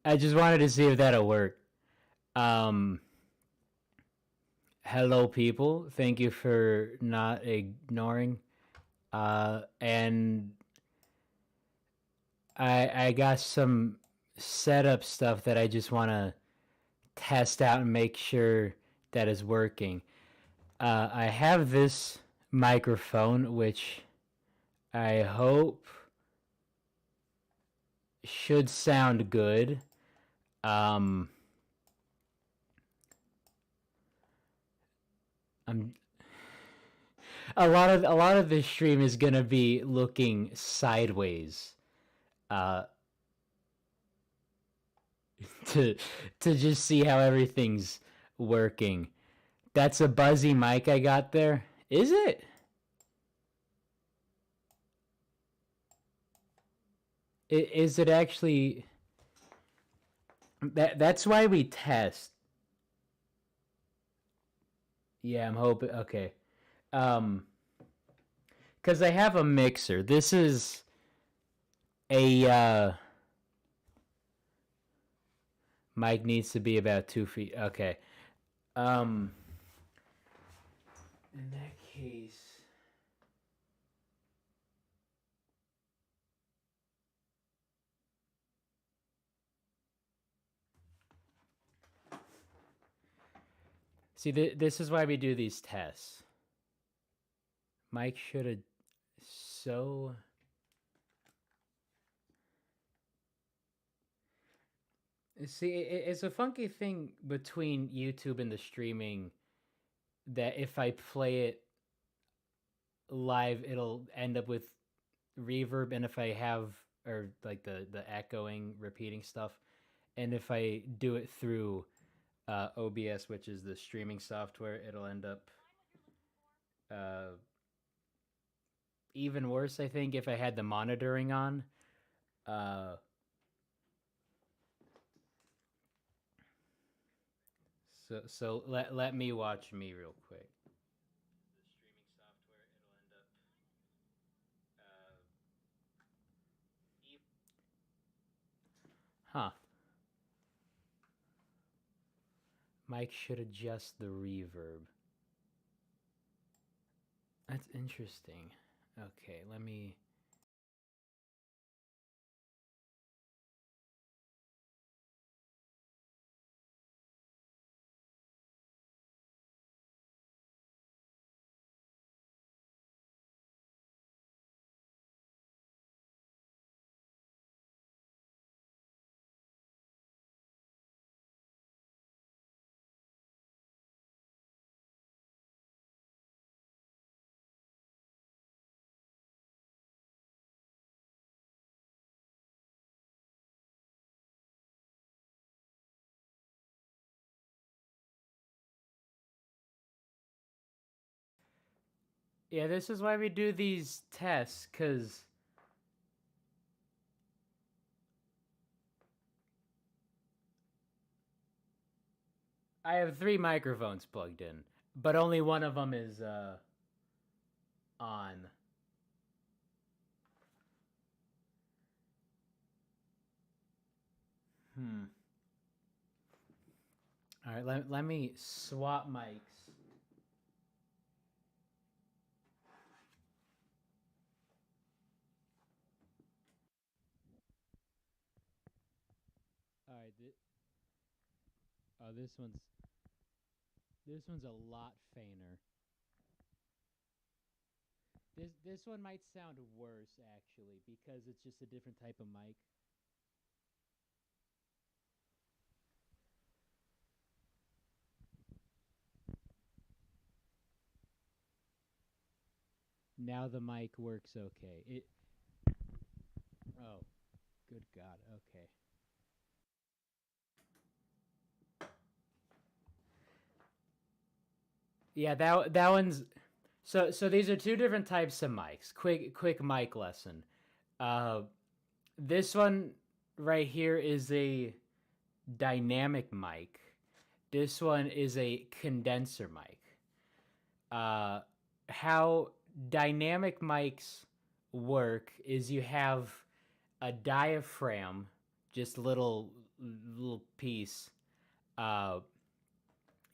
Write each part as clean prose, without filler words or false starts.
I just wanted to see if that'll work. Um, Hello, people. Thank you for not ignoring. And I got some setup stuff that I just want to test out and make sure that is working. I have this microphone, which I hope should sound good. Um, I'm a lot of this stream is gonna be looking sideways, uh, to to just see how everything's working. That's a buzzy mic I got there. Is it? Is it actually? That's why we test. Yeah, I'm hoping. Okay. Um, because I have a mixer. This is a mic needs to be about 2 feet. Okay. Um, in that case, see, this is why we do these tests. Mike should have so. See, it's a funky thing between YouTube and the streaming that if I play it live, it'll end up with reverb, and if I have or like the echoing, repeating stuff, and if I do it through OBS, which is the streaming software, it'll end up uh, even worse. I think if I had the monitoring on. Uh, so let me watch me real quick. Huh. Mike should adjust the reverb. That's interesting. Okay, let me. Yeah, this is why we do these tests, because I have 3 microphones plugged in, but only one of them is on. Hmm. All right, let me swap mics. All right. Oh, this one's a lot fainter. This one might sound worse actually because it's just a different type of mic. Now the mic works okay. It. Oh, good God. Okay. Yeah, that one's. So these are two different types of mics. Quick mic lesson. Uh, this one right here is a dynamic mic. This one is a condenser mic. Uh, how dynamic mics work is you have a diaphragm, just little little piece. Uh,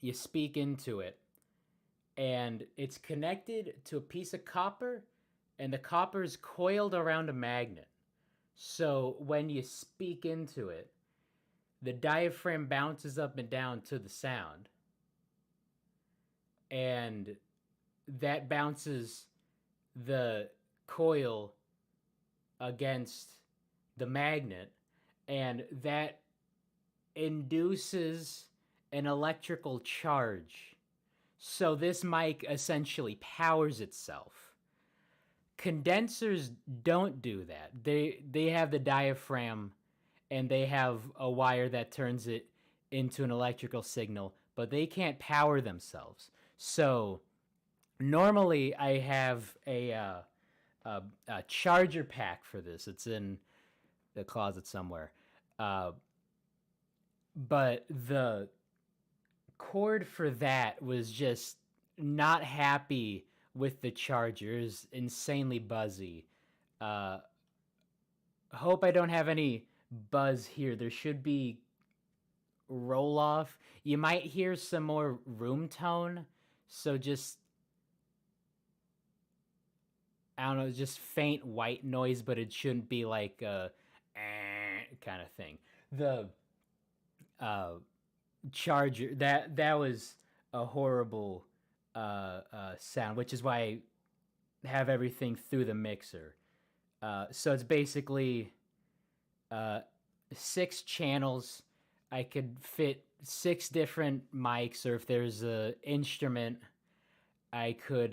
you speak into it, and it's connected to a piece of copper, and the copper is coiled around a magnet. So when you speak into it, the diaphragm bounces up and down to the sound, and that bounces the coil against the magnet, and that induces an electrical charge. So this mic essentially powers itself. Condensers don't do that. They have the diaphragm, and they have a wire that turns it into an electrical signal, but they can't power themselves. So normally I have a charger pack for this. It's in the closet somewhere. But the cord for that was just not happy with the charger. It was insanely buzzy. Hope I don't have any buzz here. There should be roll off. You might hear some more room tone. So just, I don't know, just faint white noise, but it shouldn't be like a kind of thing. The charger, that was a horrible sound, which is why I have everything through the mixer. So it's basically 6 channels. I could fit 6 different mics, or if there's an instrument, I could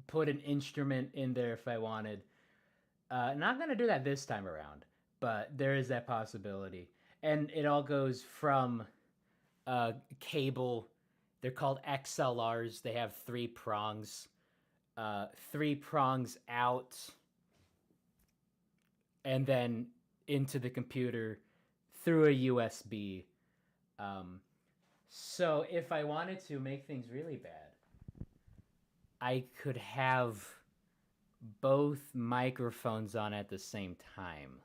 put an instrument in there if I wanted. Not going to do that this time around, but there is that possibility. And it all goes from cable. They're called XLRs. They have 3 prongs. 3 prongs out, and then into the computer through a USB. So if I wanted to make things really bad, I could have both microphones on at the same time,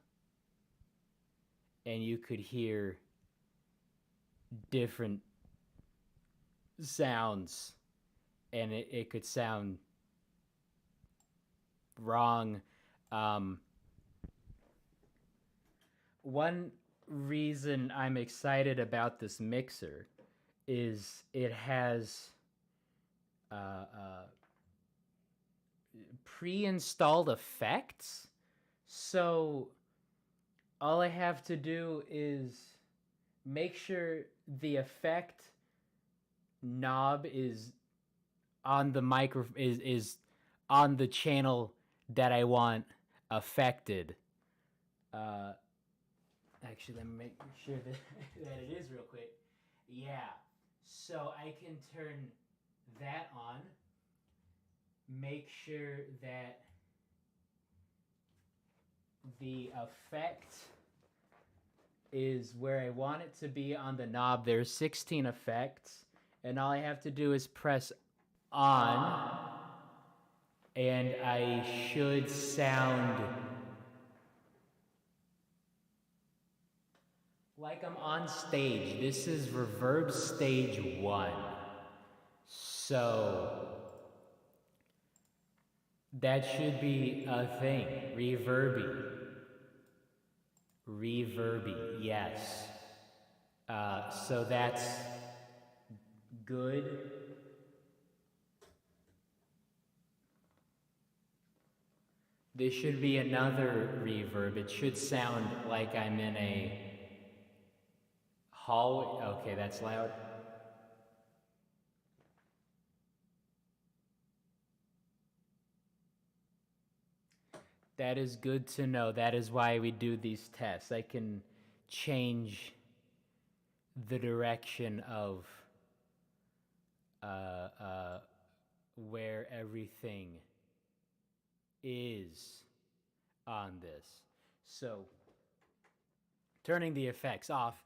and you could hear different sounds, and it could sound wrong. One reason I'm excited about this mixer is it has pre-installed effects. So all I have to do is make sure the effect knob is on the is on the channel that I want affected. Actually, let me make sure that it is real quick. Yeah. So I can turn that on. Make sure that the effect is where I want it to be on the knob. There's 16 effects, and all I have to do is press on, and I should sound like I'm on stage. This is reverb stage 1. So that should be a thing. Reverby, yes. So that's good. There should be another reverb. It should sound like I'm in a hallway. Okay, that's loud. That is good to know. That is why we do these tests. I can change the direction of where everything is on this. So turning the effects off,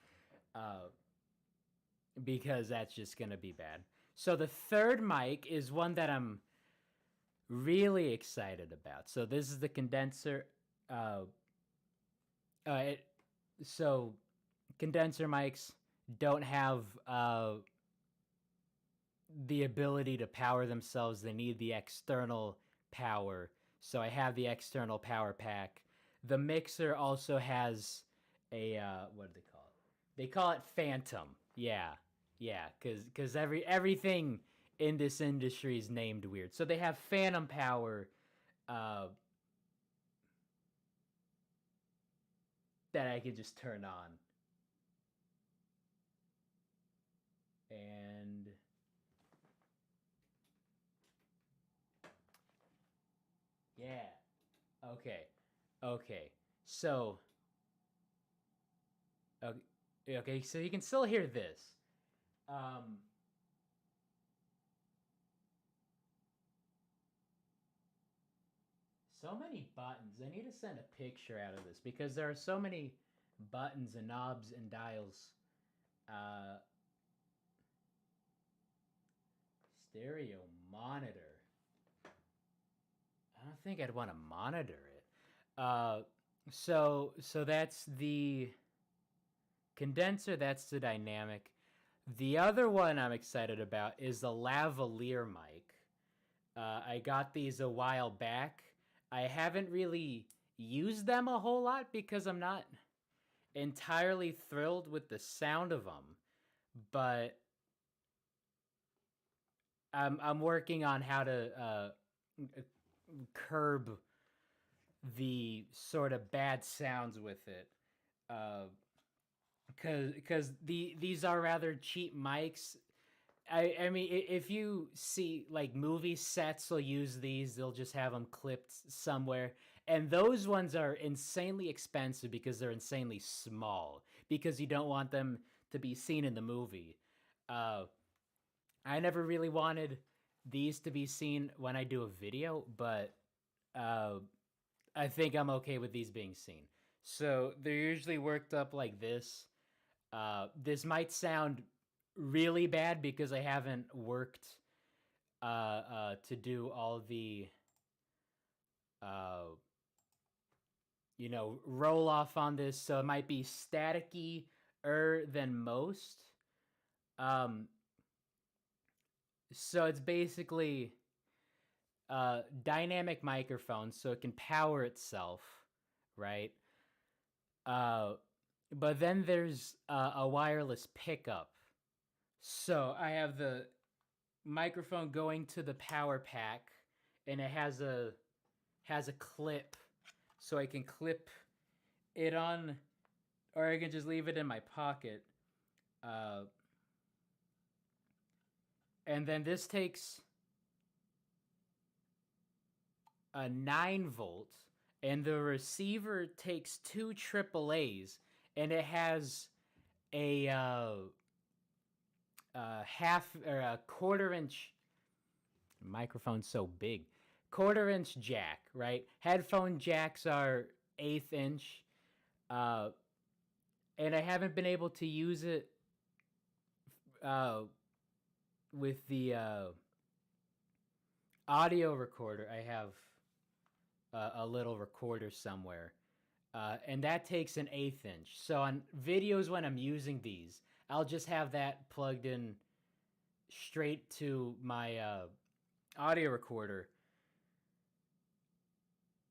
because that's just going to be bad. So the third mic is one that I'm really excited about. So this is the condenser. Uh, it, so condenser mics don't have the ability to power themselves. They need the external power. So I have the external power pack. The mixer also has a what do they call it? They call it Phantom. Yeah, yeah, because everything in this industry is named weird. So they have Phantom power uh, that I can just turn on, and yeah, okay, okay. So okay, so you can still hear this. Um, so many buttons. I need to send a picture out of this because there are so many buttons and knobs and dials. Uh, stereo monitor. I don't think I'd want to monitor it. So that's the condenser. That's the dynamic. The other one I'm excited about is the lavalier mic. I got these a while back. I haven't really used them a whole lot because I'm not entirely thrilled with the sound of them, but I'm working on how to curb the sort of bad sounds with it. Because these are rather cheap mics. I mean, if you see like movie sets will use these, they'll just have them clipped somewhere, and those ones are insanely expensive because they're insanely small because you don't want them to be seen in the movie. Uh, I never really wanted these to be seen when I do a video, but uh, I think I'm okay with these being seen. So they're usually worked up like this. This might sound really bad because I haven't worked to do all the uh, roll off on this, so it might be staticky than most. Um, so it's basically dynamic microphone, so it can power itself, right? Uh, but then there's a wireless pickup. So I have the microphone going to the power pack, and it has a clip, so I can clip it on, or I can just leave it in my pocket. Uh, and then this takes a 9 volt, and the receiver takes two AAA's, and it has a half or a quarter-inch microphone. So big, quarter-inch jack, right? Headphone jacks are 1/8 inch, uh, and I haven't been able to use it uh, with the audio recorder. I have a little recorder somewhere, and that takes an 1/8 inch. So on videos when I'm using these, I'll just have that plugged in straight to my audio recorder,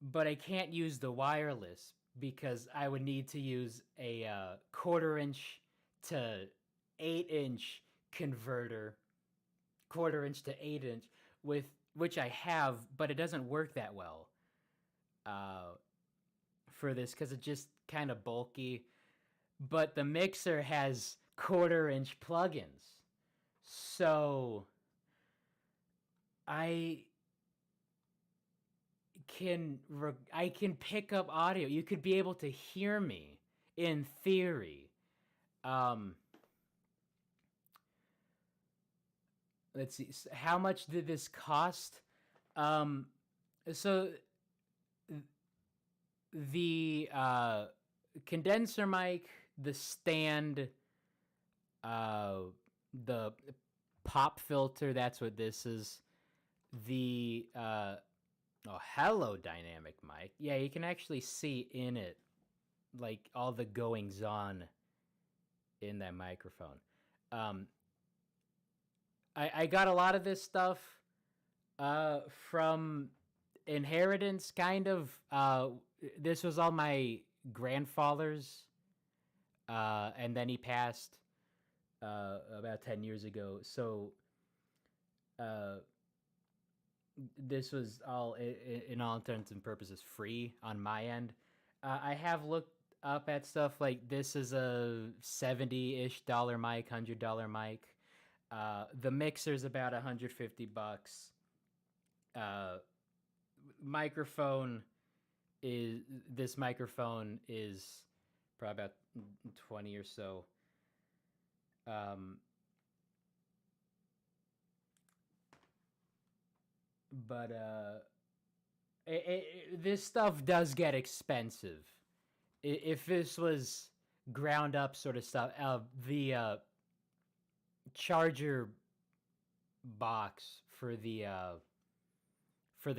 but I can't use the wireless because I would need to use a quarter-inch to 8-inch converter, quarter-inch to 8-inch, with which I have, but it doesn't work that well uh, for this because it's just kind of bulky. But the mixer has quarter-inch plugins, so I I can pick up audio. You could be able to hear me in theory. Um, let's see. How much did this cost? Um, so the condenser mic, the stand, uh, the pop filter. That's what this is. The Oh, hello, dynamic mic. Yeah, you can actually see in it like all the goings on in that microphone. Um, I got a lot of this stuff from inheritance, kind of. This was all my grandfather's, and then he passed about 10 years ago. So uh, this was all, in all intents and purposes, free on my end. I have looked up at stuff like this is a $70-ish mic, $100 mic. The mixer's about $150. Uh, microphone is this microphone is probably about 20 or so. Um, but this stuff does get expensive. If this was ground up sort of stuff, the charger box for the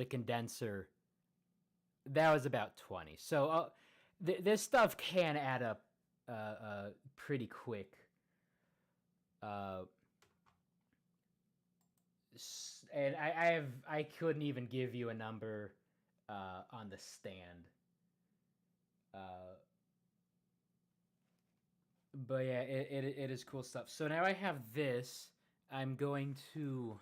condenser, that was about 20. So this stuff can add up pretty quick. Uh, and I couldn't even give you a number on the stand. Uh, but yeah, it is cool stuff. So now I have this. I'm going to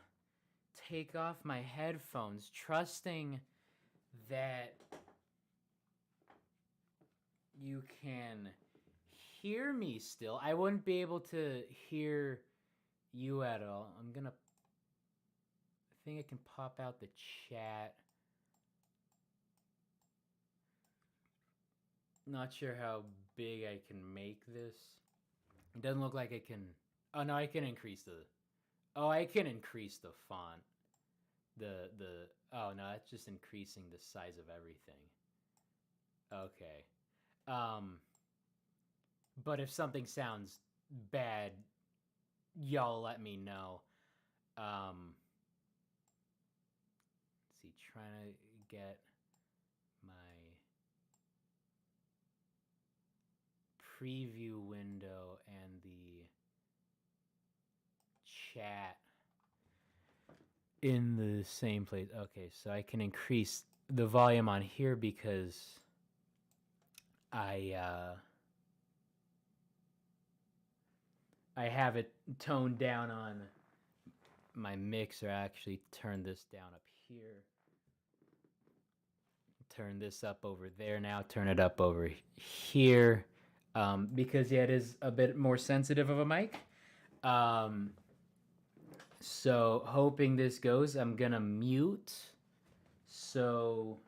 take off my headphones, trusting that you can hear me still. I wouldn't be able to hear you at all. I think I can pop out the chat. Not sure how big I can make this. It doesn't look like I can. Oh no, I can increase the. Oh, I can increase the font. The. Oh no, that's just increasing the size of everything. Okay. Um. But if something sounds bad, y'all let me know. Let's see, trying to get my preview window and the chat in the same place. Okay, so I can increase the volume on here because I have it toned down on my mixer. I actually turn this down up here. Turn this up over there now. Turn it up over here. Because yeah, it is a bit more sensitive of a mic. So hoping this goes, I'm gonna mute. So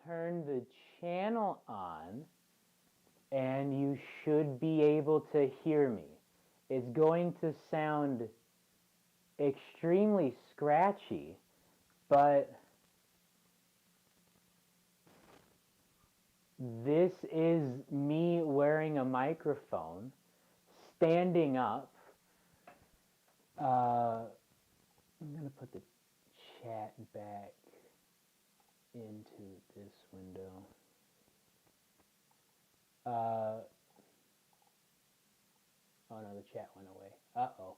turn the channel on and you should be able to hear me. It's going to sound extremely scratchy, but this is me wearing a microphone, standing up. I'm going to put the chat back into this window. Oh no, the chat went away. Uh-oh.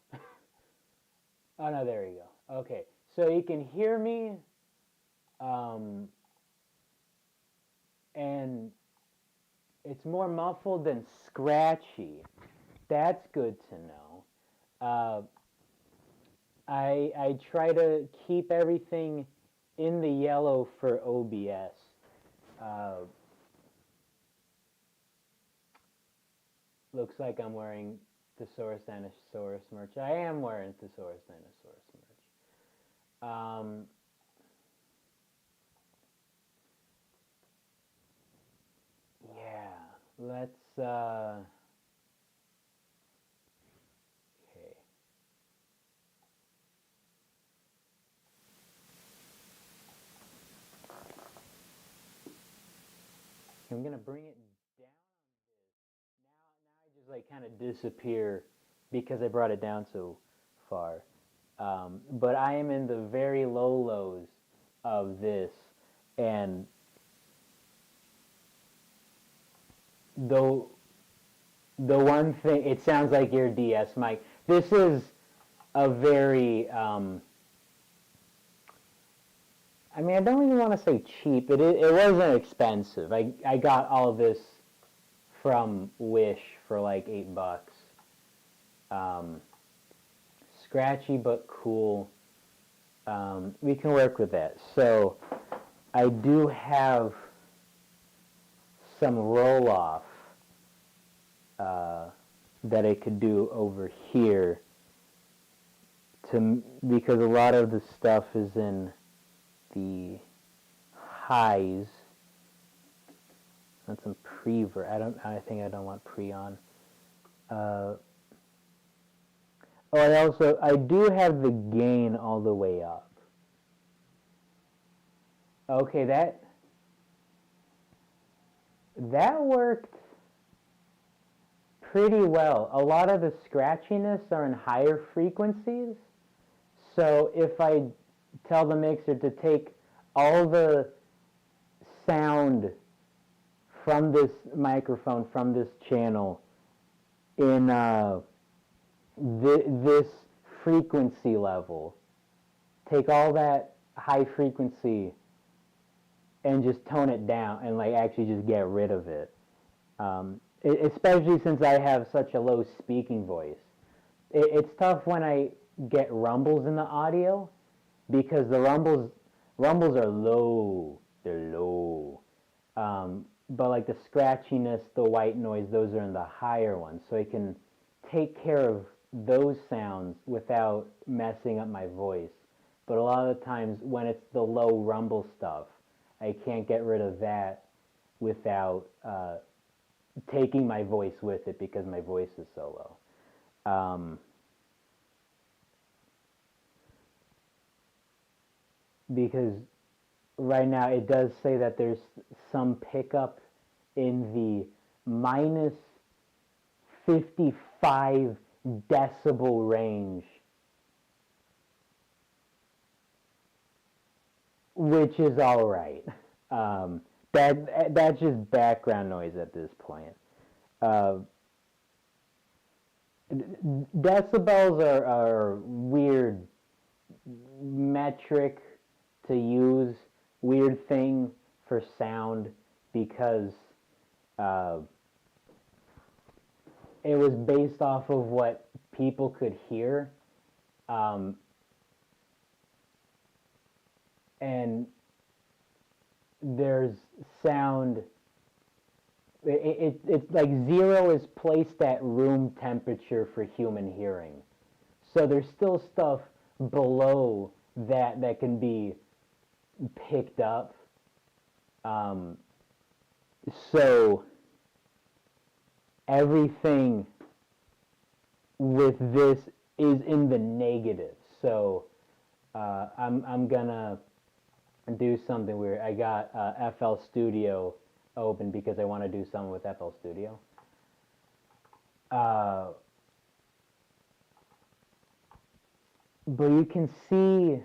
Oh no, there you go. Okay, so you can hear me, and it's more muffled than scratchy. That's good to know. I try to keep everything in the yellow for OBS. Looks like I'm wearing Thesaurus Dinosaurus merch. I am wearing Thesaurus Dinosaurus merch. Let's okay. I'm gonna bring it down now. I just like kind of disappear because I brought it down so far. But I am in the very low lows of this, and though the one thing, it sounds like your DS mic. This is a very I mean, I don't even want to say cheap. It wasn't expensive. I got all this from Wish for like $8. Um, Scratchy but cool. We can work with that. So I do have some roll off that I could do over here to because a lot of the stuff is in the highs. That's some pre-ver. I think I don't want pre on. I do have the gain all the way up. Okay, that worked pretty well. A lot of the scratchiness are in higher frequencies. So if I tell the mixer to take all the sound from this microphone, from this channel, in this frequency level, take all that high frequency and just tone it down and like actually just get rid of it. Especially since I have such a low speaking voice. It's tough when I get rumbles in the audio because the rumbles are low. They're low. But like the scratchiness, the white noise, those are in the higher ones. So I can take care of those sounds without messing up my voice. But a lot of the times when it's the low rumble stuff, I can't get rid of that without taking my voice with it because my voice is so low. Because right now it does say that there's some pickup in the minus 55 decibel range, which is all right. That's just background noise at this point. Uh, Decibels are weird metric to use, weird thing for sound because uh, it was based off of what people could hear. Um, and there's sound. It's like 0 is placed at room temperature for human hearing. So there's still stuff below that can be picked up. So everything with this is in the negative. So I'm gonna do something weird. I got FL Studio open because I want to do something with FL Studio. But you can see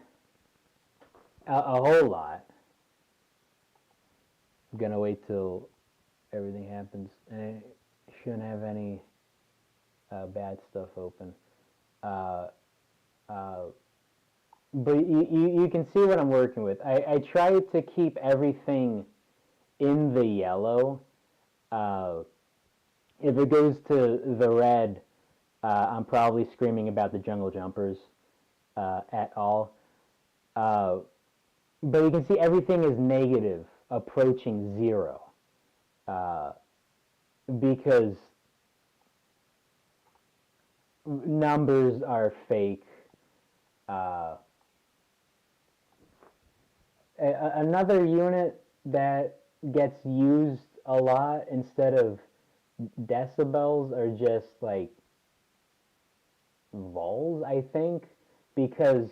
a whole lot. I'm gonna wait till everything happens. I shouldn't have any bad stuff open. Uh, uh, but you can see what I'm working with. I try to keep everything in the yellow. If it goes to the red, I'm probably screaming about the Jungle Jumpers at all. But you can see everything is negative, approaching 0. Because numbers are fake. Another unit that gets used a lot instead of decibels are just like vols, I think, because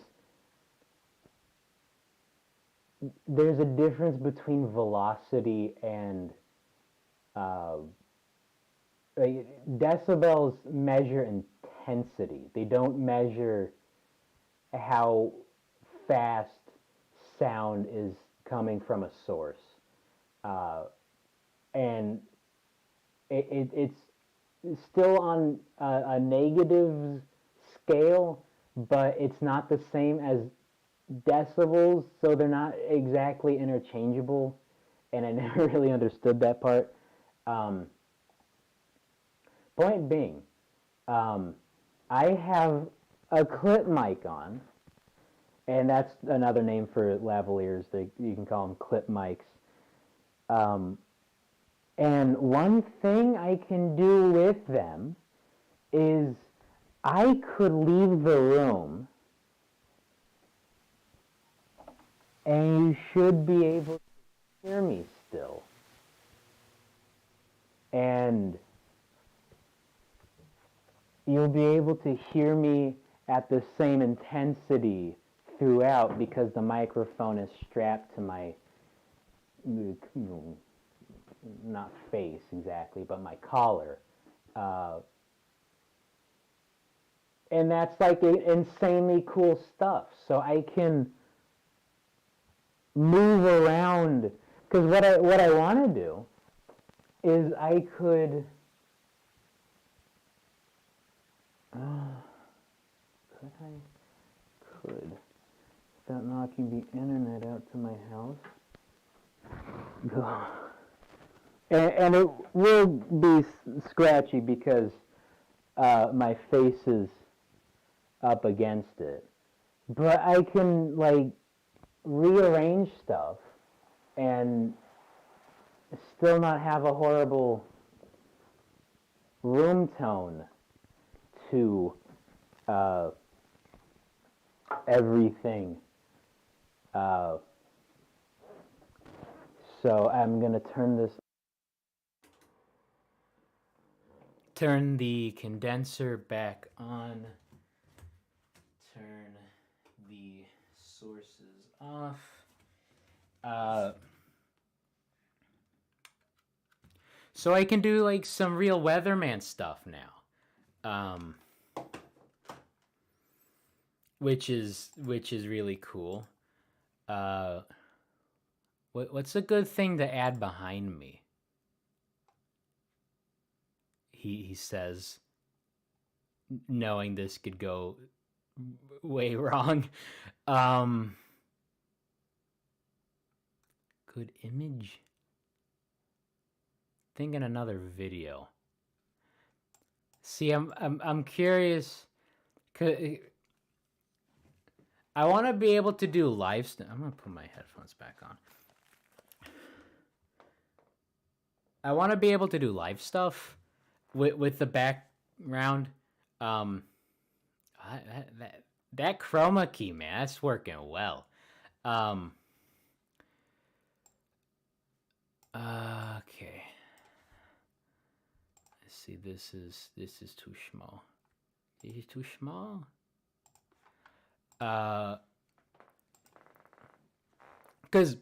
there's a difference between velocity and uh, decibels measure intensity. They don't measure how fast sound is coming from a source. Uh, and it's still on a negative scale, but it's not the same as decibels, so they're not exactly interchangeable. And I never really understood that part. Um, Point being, um, I have a clip mic on, and that's another name for lavaliers. You can call them clip mics. Um, and one thing I can do with them is I could leave the room and you should be able to hear me still. And you'll be able to hear me at the same intensity throughout because the microphone is strapped to my, not face exactly, but my collar. Uh, and that's like insanely cool stuff. So I can move around because what I want to do is I could. Could I? Could. Without knocking the internet out to my house. And it will be scratchy because my face is up against it. But I can like rearrange stuff and still not have a horrible room tone to everything. Uh, so I'm going to turn this. Turn the condenser back on. Turn the sources off. So I can do like some real weatherman stuff now, which is really cool. What's a good thing to add behind me? He says, knowing this could go way wrong. Good image. Thinking another video. See, I'm curious. I want to be able to do live. I'm gonna put my headphones back on. I want to be able to do live stuff with the background. That chroma key, man, that's working well. Okay. Let's see. This is too small. This is too small. Because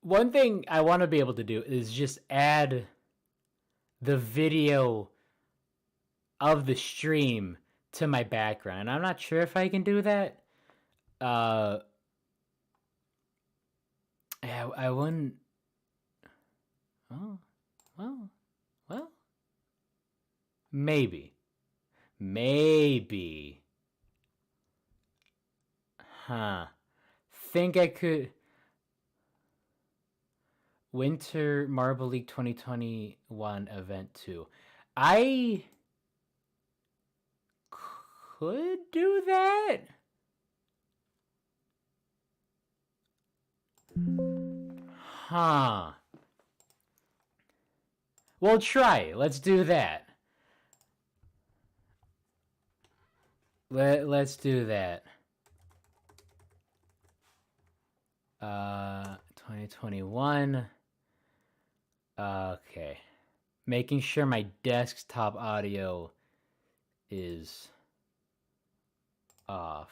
one thing I want to be able to do is just add the video of the stream to my background. And I'm not sure if I can do that. I wouldn't. Oh, well. Maybe. Huh. Think I could. Winter Marble League 2021 event 2. I could do that. Huh. We'll try. Let's do that. Let's do that. 2021. Okay. making sure my desktop audio is off.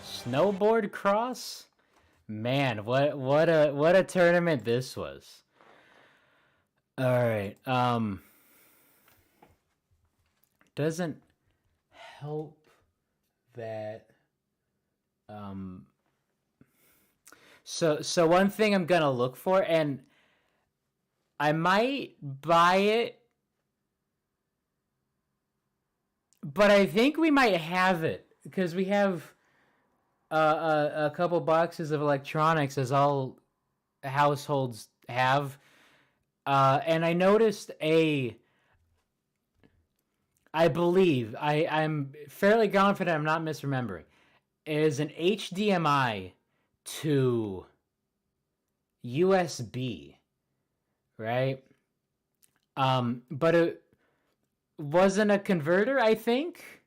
Snowboard cross? Man, what a tournament this was. All right. Doesn't help that so one thing I'm going to look for, and I might buy it, but I think we might have it because we have a couple boxes of electronics, as all households have. And I noticed I believe, I'm fairly confident I'm not misremembering, is an HDMI to USB, right? But it wasn't a converter, I think.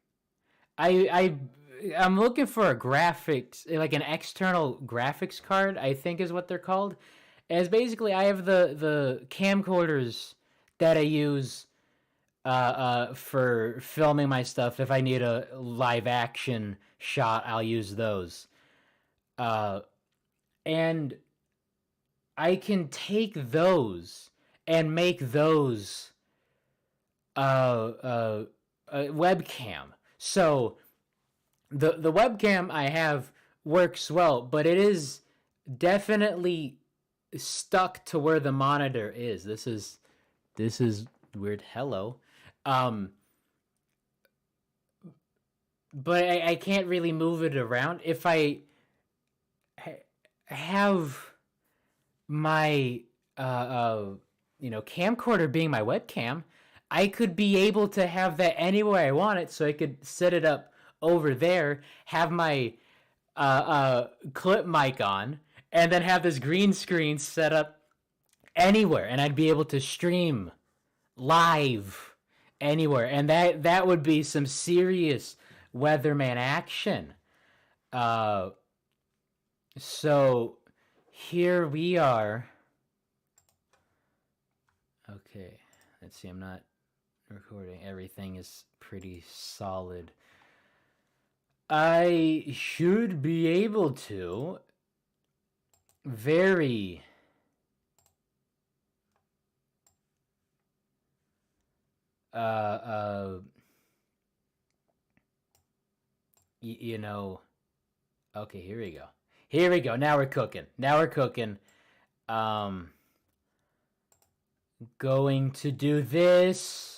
I'm looking for a graphics, like an external graphics card, I think is what they're called. As basically, I have the camcorders that I use for filming my stuff. If I need a live action shot, I'll use those. And I can take those and make those a webcam. So the webcam I have works well, but it is definitely stuck to where the monitor is. This is weird. Hello. But I can't really move it around. If I have my camcorder being my webcam, I could be able to have that anywhere I want it. So I could set it up over there, have my clip mic on, and then have this green screen set up anywhere, and I'd be able to stream live anywhere, and that would be some serious weatherman action. So here we are. Okay, let's see. I'm not recording. Everything is pretty solid. I should be able to very okay, here we go. Now we're cooking. Going to do this.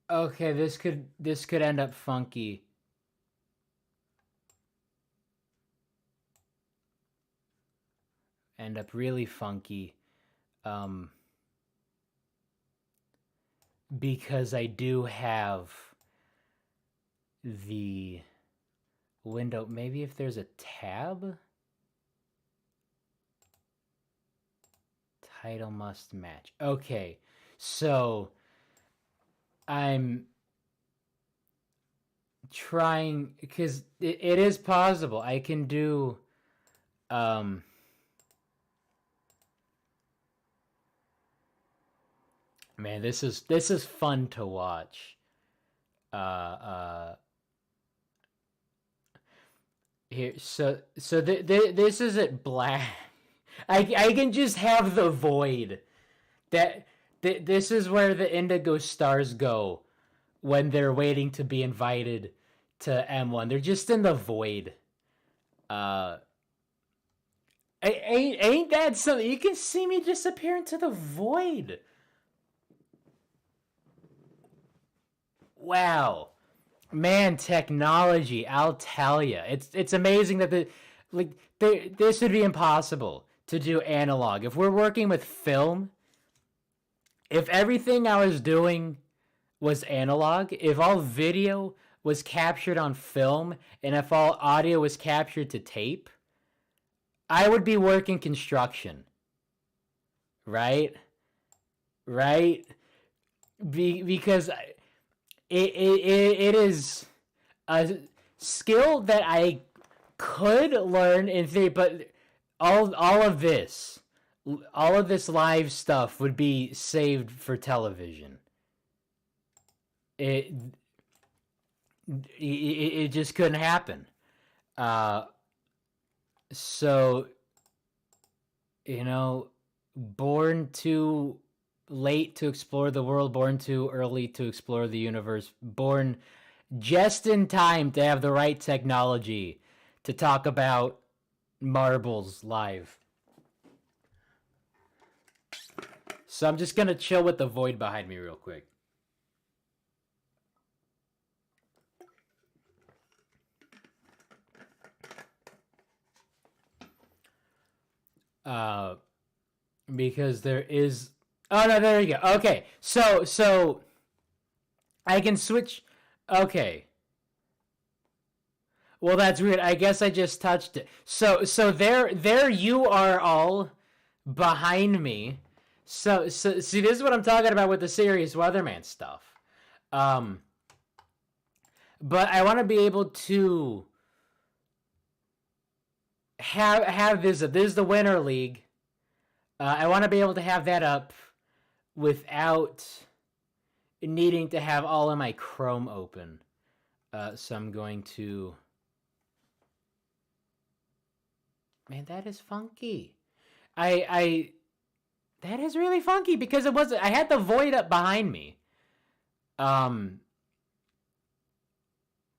Okay, this could end up funky. End up really funky. Because I do have the window. Maybe if there's a tab? Title must match. Okay, so I'm trying, because it is possible. I can do man, this is fun to watch. Here, so this isn't black. I can just have the void. This is where the indigo stars go when they're waiting to be invited to M1. They're just in the void. Ain't that something? You can see me disappear into the void. Wow, man, technology! I'll tell you, it's amazing that this would be impossible to do analog. If we're working with film, if everything I was doing was analog, if all video was captured on film, and if all audio was captured to tape, I would be working construction. Right? Because it is a skill that I could learn in theory, but all of this, all of this live stuff would be saved for television. It it just couldn't happen. Uh, so you know, born too late to explore the world, born too early to explore the universe, born just in time to have the right technology to talk about marbles live. So I'm just gonna chill with the void behind me real quick. Uh, because there is. Oh no, there you go. Okay, so I can switch. Okay. Well, that's weird. I guess I just touched it. So there you are all behind me. So see, this is what I'm talking about with the serious weatherman stuff. Um, but I want to be able to have this. This is the Winter League. I want to be able to have that up without needing to have all of my Chrome open. So I'm going to. Man, that is funky. I that is really funky because it was I had the void up behind me. Um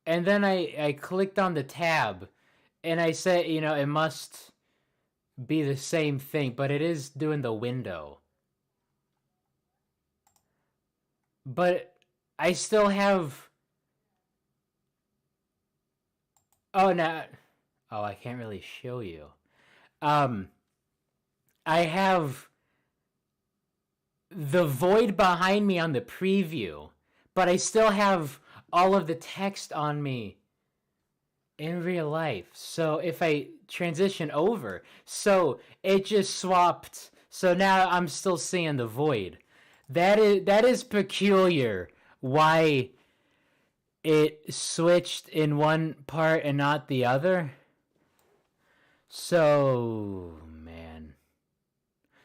and then I clicked on the tab and I said, it must be the same thing, but it is doing the window. But I still have Oh, no. Oh, I can't really show you. Um I have the void behind me on the preview, but I still have all of the text on me in real life. So if I transition over, so it just swapped. So now I'm still seeing the void. That is peculiar. Why it switched in one part and not the other? So man.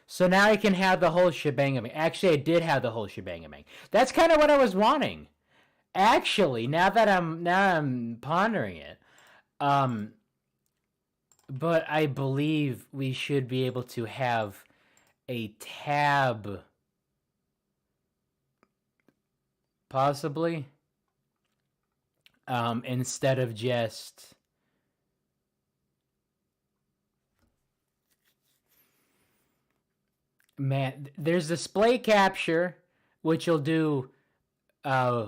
So now I can have the whole shebang. Actually, I did have the whole shebang. That's kind of what I was wanting. Actually, now I'm pondering it. Um, but I believe we should be able to have a tab, possibly, instead of just. Man, there's display capture, which will do, uh,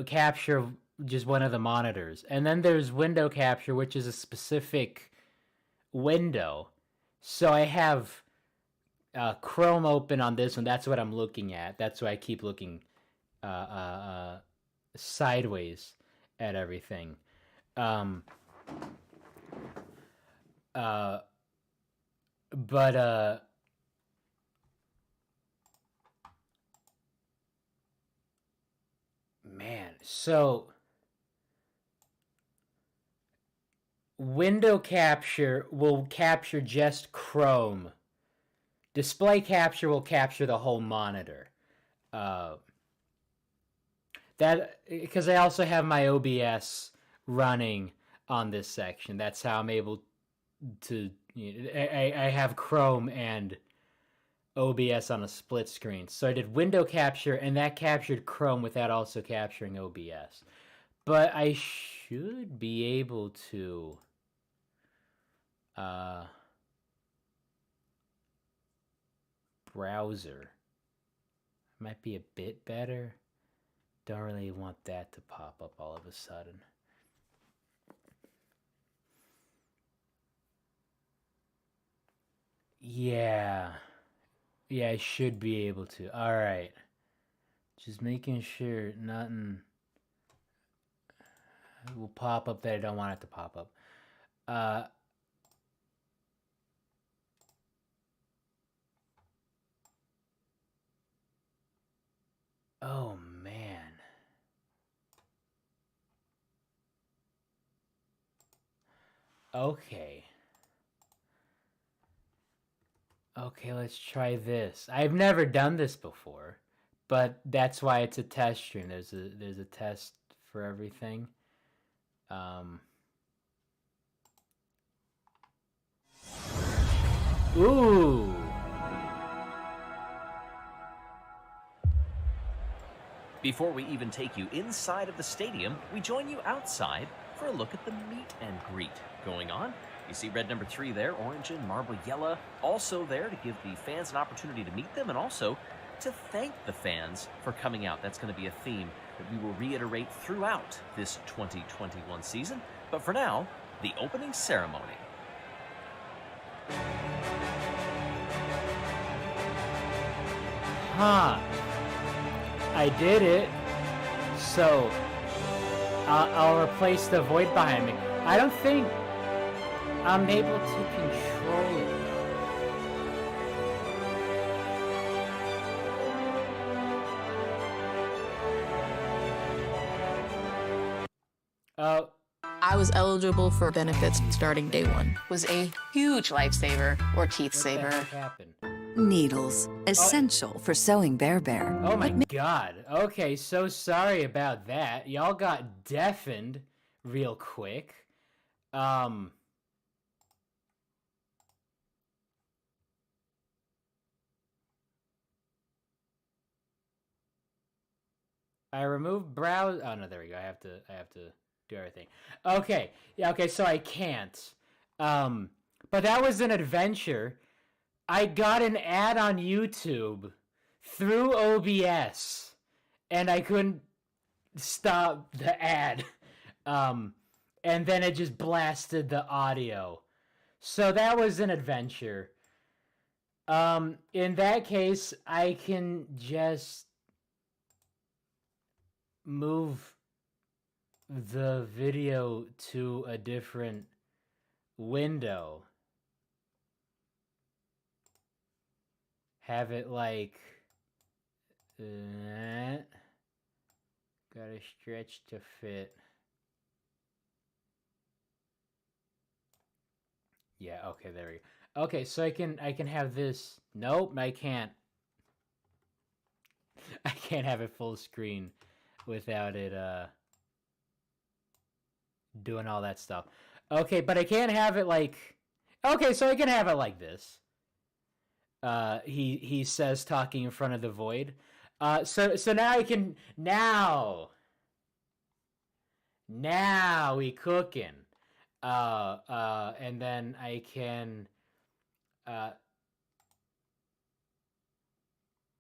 capture just one of the monitors, and then there's window capture, which is a specific window. So I have Chrome open on this one. That's what I'm looking at. That's why I keep looking sideways at everything. Um, uh, but man, so window capture will capture just Chrome. Display capture will capture the whole monitor. Uh, that because I also have my OBS running on this section. That's how I'm able to. I have Chrome and OBS on a split screen. So I did window capture, and that captured Chrome without also capturing OBS. But I should be able to. Browser might be a bit better. Don't really want that to pop up all of a sudden. Yeah. Yeah, I should be able to. All right. Just making sure nothing will pop up that I don't want it to pop up. Oh man. Okay. Okay, let's try this. I've never done this before, but that's why it's a test stream. There's a test for everything. Ooh. Before we even take you inside of the stadium, we join you outside for a look at the meet and greet going on. You see red number 3 there, orange and marble yellow, also there to give the fans an opportunity to meet them and also to thank the fans for coming out. That's going to be a theme that we will reiterate throughout this 2021 season. But for now, the opening ceremony. Huh. I did it. So, I'll replace the void behind me. I don't think I'm able to control it, though. I was eligible for benefits starting day one. Was a huge lifesaver or teeth saver. What the heck happened? Needles, essential for sewing Bear Bear. Oh my god. Okay, so sorry about that. Y'all got deafened real quick. I removed browse. Oh no, there we go. I have to do everything. Okay. Yeah, okay, so I can't. But that was an adventure. I got an ad on YouTube through OBS and I couldn't stop the ad. And then it just blasted the audio. So that was an adventure. In that case, I can just move the video to a different window. Have it like that. Gotta stretch to fit. Yeah, okay, there we go. Okay, so I can have this. Nope, I can't. I can't have it full screen without it doing all that stuff. Okay, but I can't have it like. Okay, so I can have it like this. He says, talking in front of the void. So now I can now we cooking. And then I can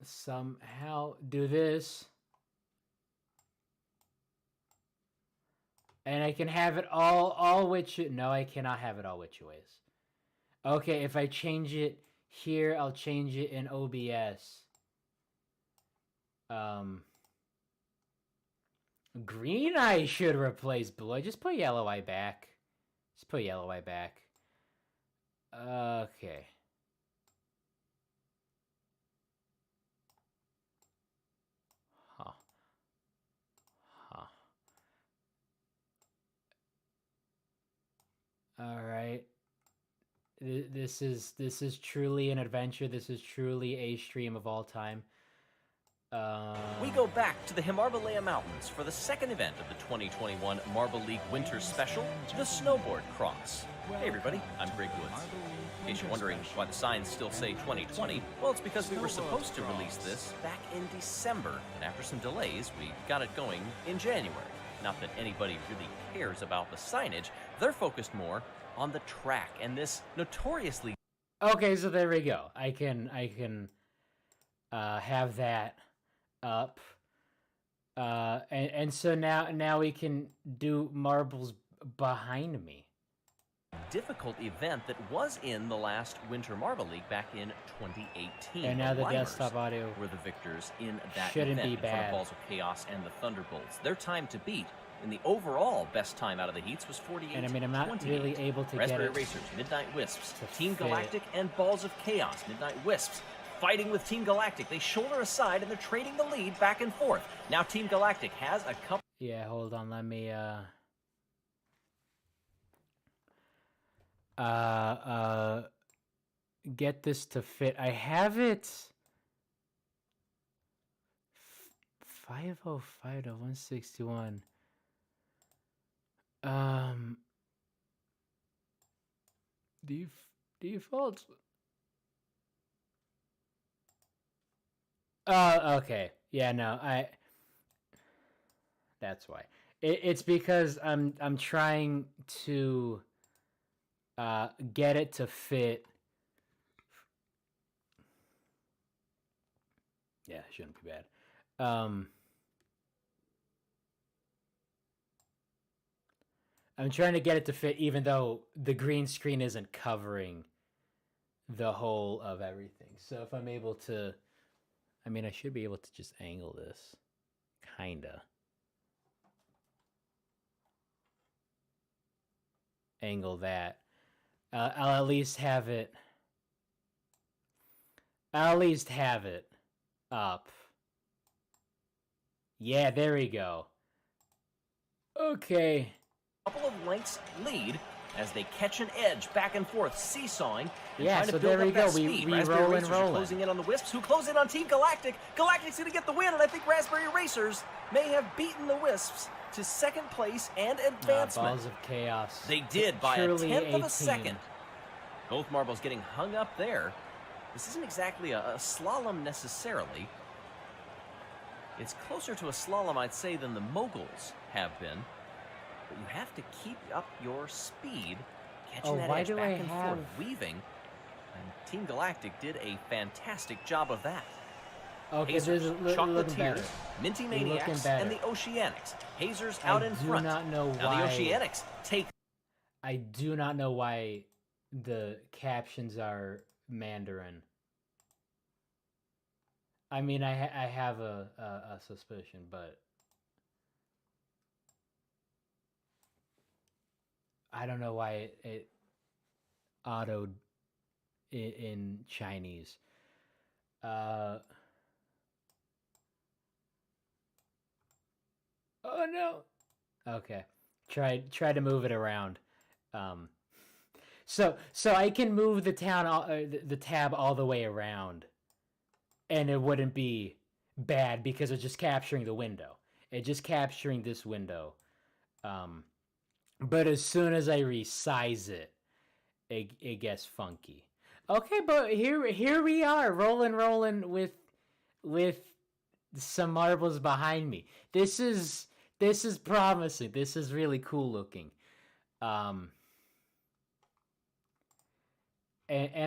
somehow do this. And I can have it all which. No, I cannot have it all which ways. Okay, if I change it here, I'll change it in OBS. Green eye should replace blue. I just put yellow eye back. Just put yellow eye back. Okay. Huh. Huh. All right. This is truly an adventure. This is truly a stream of all time. We go back to the Himalaya Mountains for the second event of the 2021 Marble League Winter Special, the Snowboard Cross. Hey everybody, I'm Greg Woods. In case you're wondering why the signs still say 2020, well, it's because we were supposed to release this back in December, and after some delays, we got it going in January. Not that anybody really cares about the signage, they're focused more on the track, and this notoriously... Okay, so there we go. I can have that up. And so now we can do marbles behind me. Difficult event that was in the last Winter Marble League back in 2018. And now the Limers desktop audio were the victors in that shouldn't event be in front of bad. Balls of Chaos and the Thunderbolts. Their time to beat in the overall best time out of the heats was 48. And I mean, I'm not really able to Raspberry get it Racers, Midnight Wisps, to Team fit. Galactic, and Balls of Chaos. Midnight Wisps fighting with Team Galactic. They shoulder aside and they're trading the lead back and forth. Now Team Galactic has a couple... Yeah, hold on, let me get this to fit. I have it 505 to 161. Default. Okay. Yeah, no, that's why. It's because I'm trying to get it to fit. Yeah, it shouldn't be bad. I'm trying to get it to fit even though the green screen isn't covering the whole of everything. So if I'm able to, I mean, I should be able to just angle this. Kinda. Angle that. I'll at least have it. I'll at least have it up. Yeah, there we go. Okay. Couple of lengths lead as they catch an edge back and forth, seesawing. Yeah, so there we go. We roll and roll. Closing in on the Wisps, who close in on Team Galactic. Galactic's going to get the win, and I think Raspberry Racers may have beaten the Wisps to second place and advancement. Balls of Chaos. They did by a tenth of a second. Both marbles getting hung up there. This isn't exactly a slalom necessarily. It's closer to a slalom, I'd say, than the moguls have been. But you have to keep up your speed, catching that edge back and forth, weaving. And Team Galactic did a fantastic job of that. Okay, Hazers, Chocolatiers, Minty Maniacs, and the Oceanics. Hazers out in front. I do not know why. Now the Oceanics take... I do not know why the captions are Mandarin. I mean, I have a suspicion, but I don't know why it autoed in Chinese. Oh no. Okay. Try to move it around. So I can move the tab all the way around, and it wouldn't be bad because it's just capturing the window. It's just capturing this window. But as soon as I resize it, it gets funky. Okay, but here we are, rolling with some marbles behind me. This is promising. This is really cool looking. And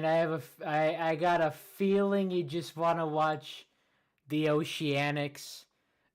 I got a feeling you just want to watch the Oceanics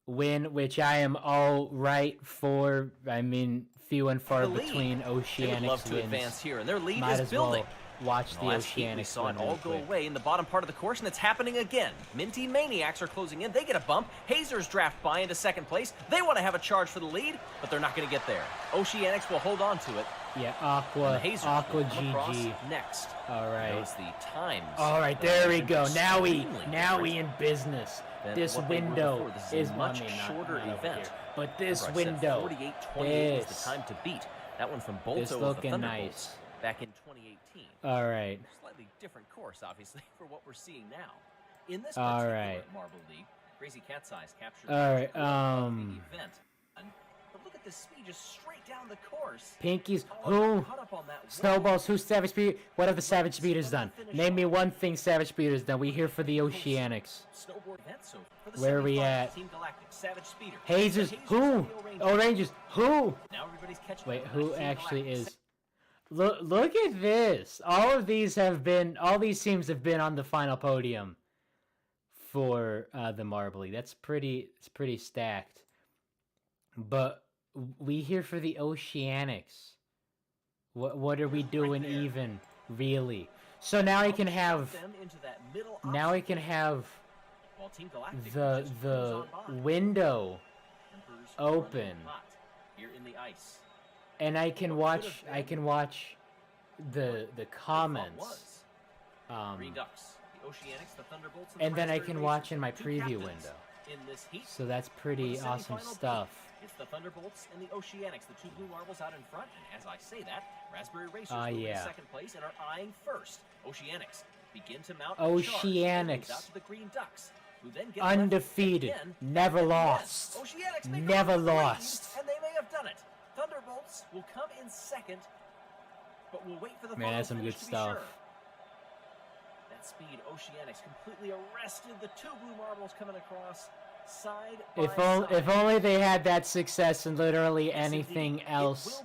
win, which I am all right for. I mean, few and far between Oceanics they would love to wins. Advance here, and their lead Might is as building. Well watch the Oceanics. We saw it win all go away in the bottom part of the course, and it's happening again. Minty Maniacs are closing in. They get a bump. Hazers draft by into second place. They want to have a charge for the lead, but they're not going to get there. Oceanics will hold on to it. Yeah, Aqua GG. Next. All right. Notice the times. All right, there we go. Now we in business. This window is much shorter event. But this window, 48-28 is the time to beat. That one from Bolto of the Thunderbolts nice. Back in 2018. All right. Slightly different course, obviously, for what we're seeing now. In this All particular right. Marble League, Crazy Cat's Eyes captured All right. the event. But look at the speed just straight down the course. Pinkies, who? Snowballs, who Savage Speed? What have the Savage Speeders done? Name me one thing Savage Speeders done. We here for the Oceanics. Where are we at? Hazers, who? Oh, Rangers, who? Wait, who actually is? Look at this. All these teams have been on the final podium for the Marble League. It's pretty stacked. But we here for the Oceanics. What are we doing even, really? So now I can have the window open, and I can watch the comments, and then I can watch in my preview window. in this heat. So that's pretty For the awesome semifinal stuff. beat, it's the Thunderbolts and the Oceanics, the two blue marbles out in front. And as I say that, Raspberry Racers move in second place and are eyeing first. Oceanics begin to mount Oceanics. out to the Green Ducks, who then get Undefeated, never lost, never lost. And they may have done it. Thunderbolts will come in second, but we'll wait for the Man, that's some good stuff. Sure. That speed, Oceanics completely arrested the two blue marbles coming across side by side. If only they had that success in literally anything else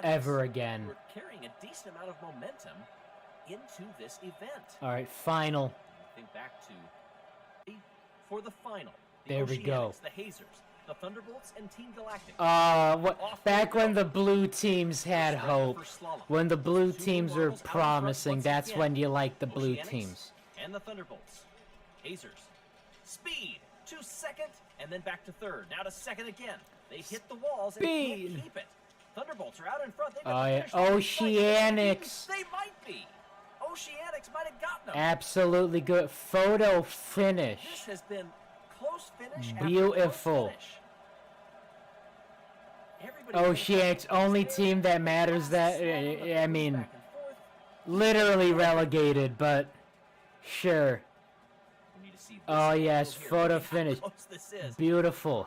ever again. We're carrying a decent amount of momentum into this event. All right, final. Think back to for the final. There we go. The Hazers, the Thunderbolts, and Team Galactic. Back when the blue teams had hope, when the blue teams were promising, that's when you like the blue teams. And the Thunderbolts. Hazers. Speed to second, and then back to third. Now to second again. They hit the walls and can't keep it. Thunderbolts are out in front. Oceanics. They might be. Oceanics might have gotten them. Absolutely good. Photo finish. This has been close finish. Beautiful. Oceanics, only team that matters. That I mean, literally relegated, but sure. Oh yes, photo finish. Beautiful.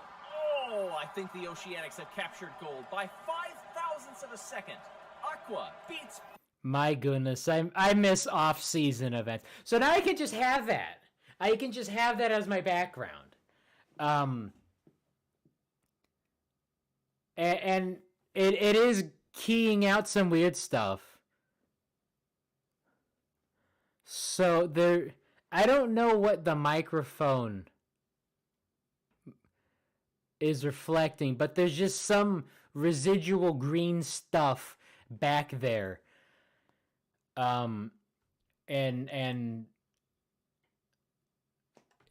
Oh, I think the Oceanics have captured gold by 0.005 of a second. Aqua beats. My goodness, I miss off-season events. So now I can just have that. I can just have that as my background. And it is keying out some weird stuff. So I don't know what the microphone is reflecting, but there's just some residual green stuff back there. And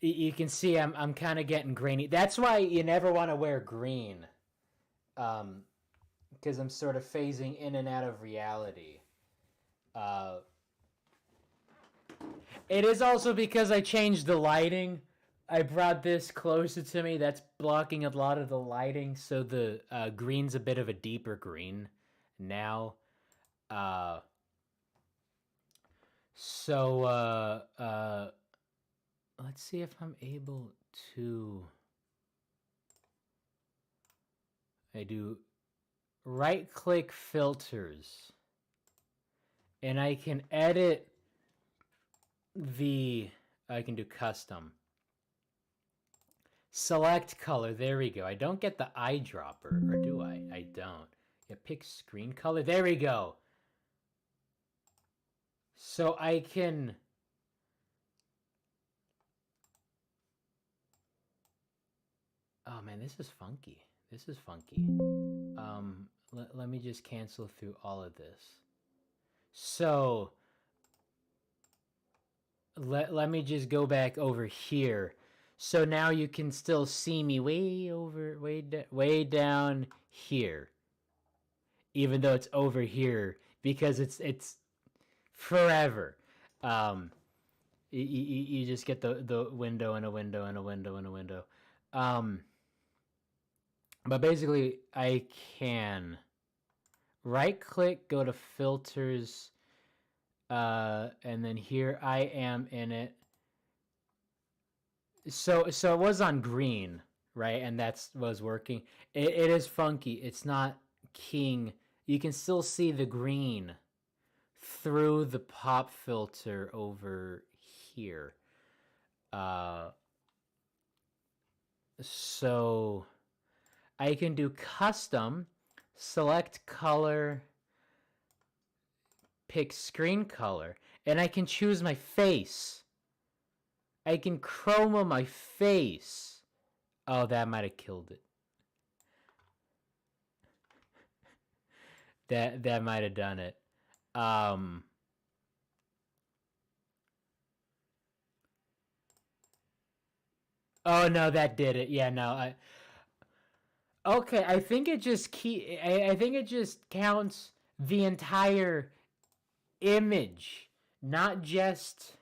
you can see I'm kind of getting grainy. That's why you never want to wear green. Because I'm sort of phasing in and out of reality. It is also because I changed the lighting. I brought this closer to me. That's blocking a lot of the lighting, so the green's a bit of a deeper green now. Let's see if I'm able to. I do right-click filters, and I can edit I can do custom. Select color, there we go. I don't get the eyedropper, or do I? I don't. Yeah, pick screen color, there we go. So I can... Oh man, this is funky. This is funky. Let me just cancel through all of this. So... Let me just go back over here. So now you can still see me way down here. Even though it's over here, because it's forever. You just get the window and a window and a window and a window. But basically I can right click, go to filters, and then here I am in it. So it was on green, right? And that was working. It is funky. It's not keying. You can still see the green through the pop filter over here. So I can do custom, select color, pick screen color, and I can choose my face. I can chroma my face. Oh, that might have killed it. That might have done it. Oh no, that did it. Yeah, no. Okay, I think it just I think it just counts the entire image, not just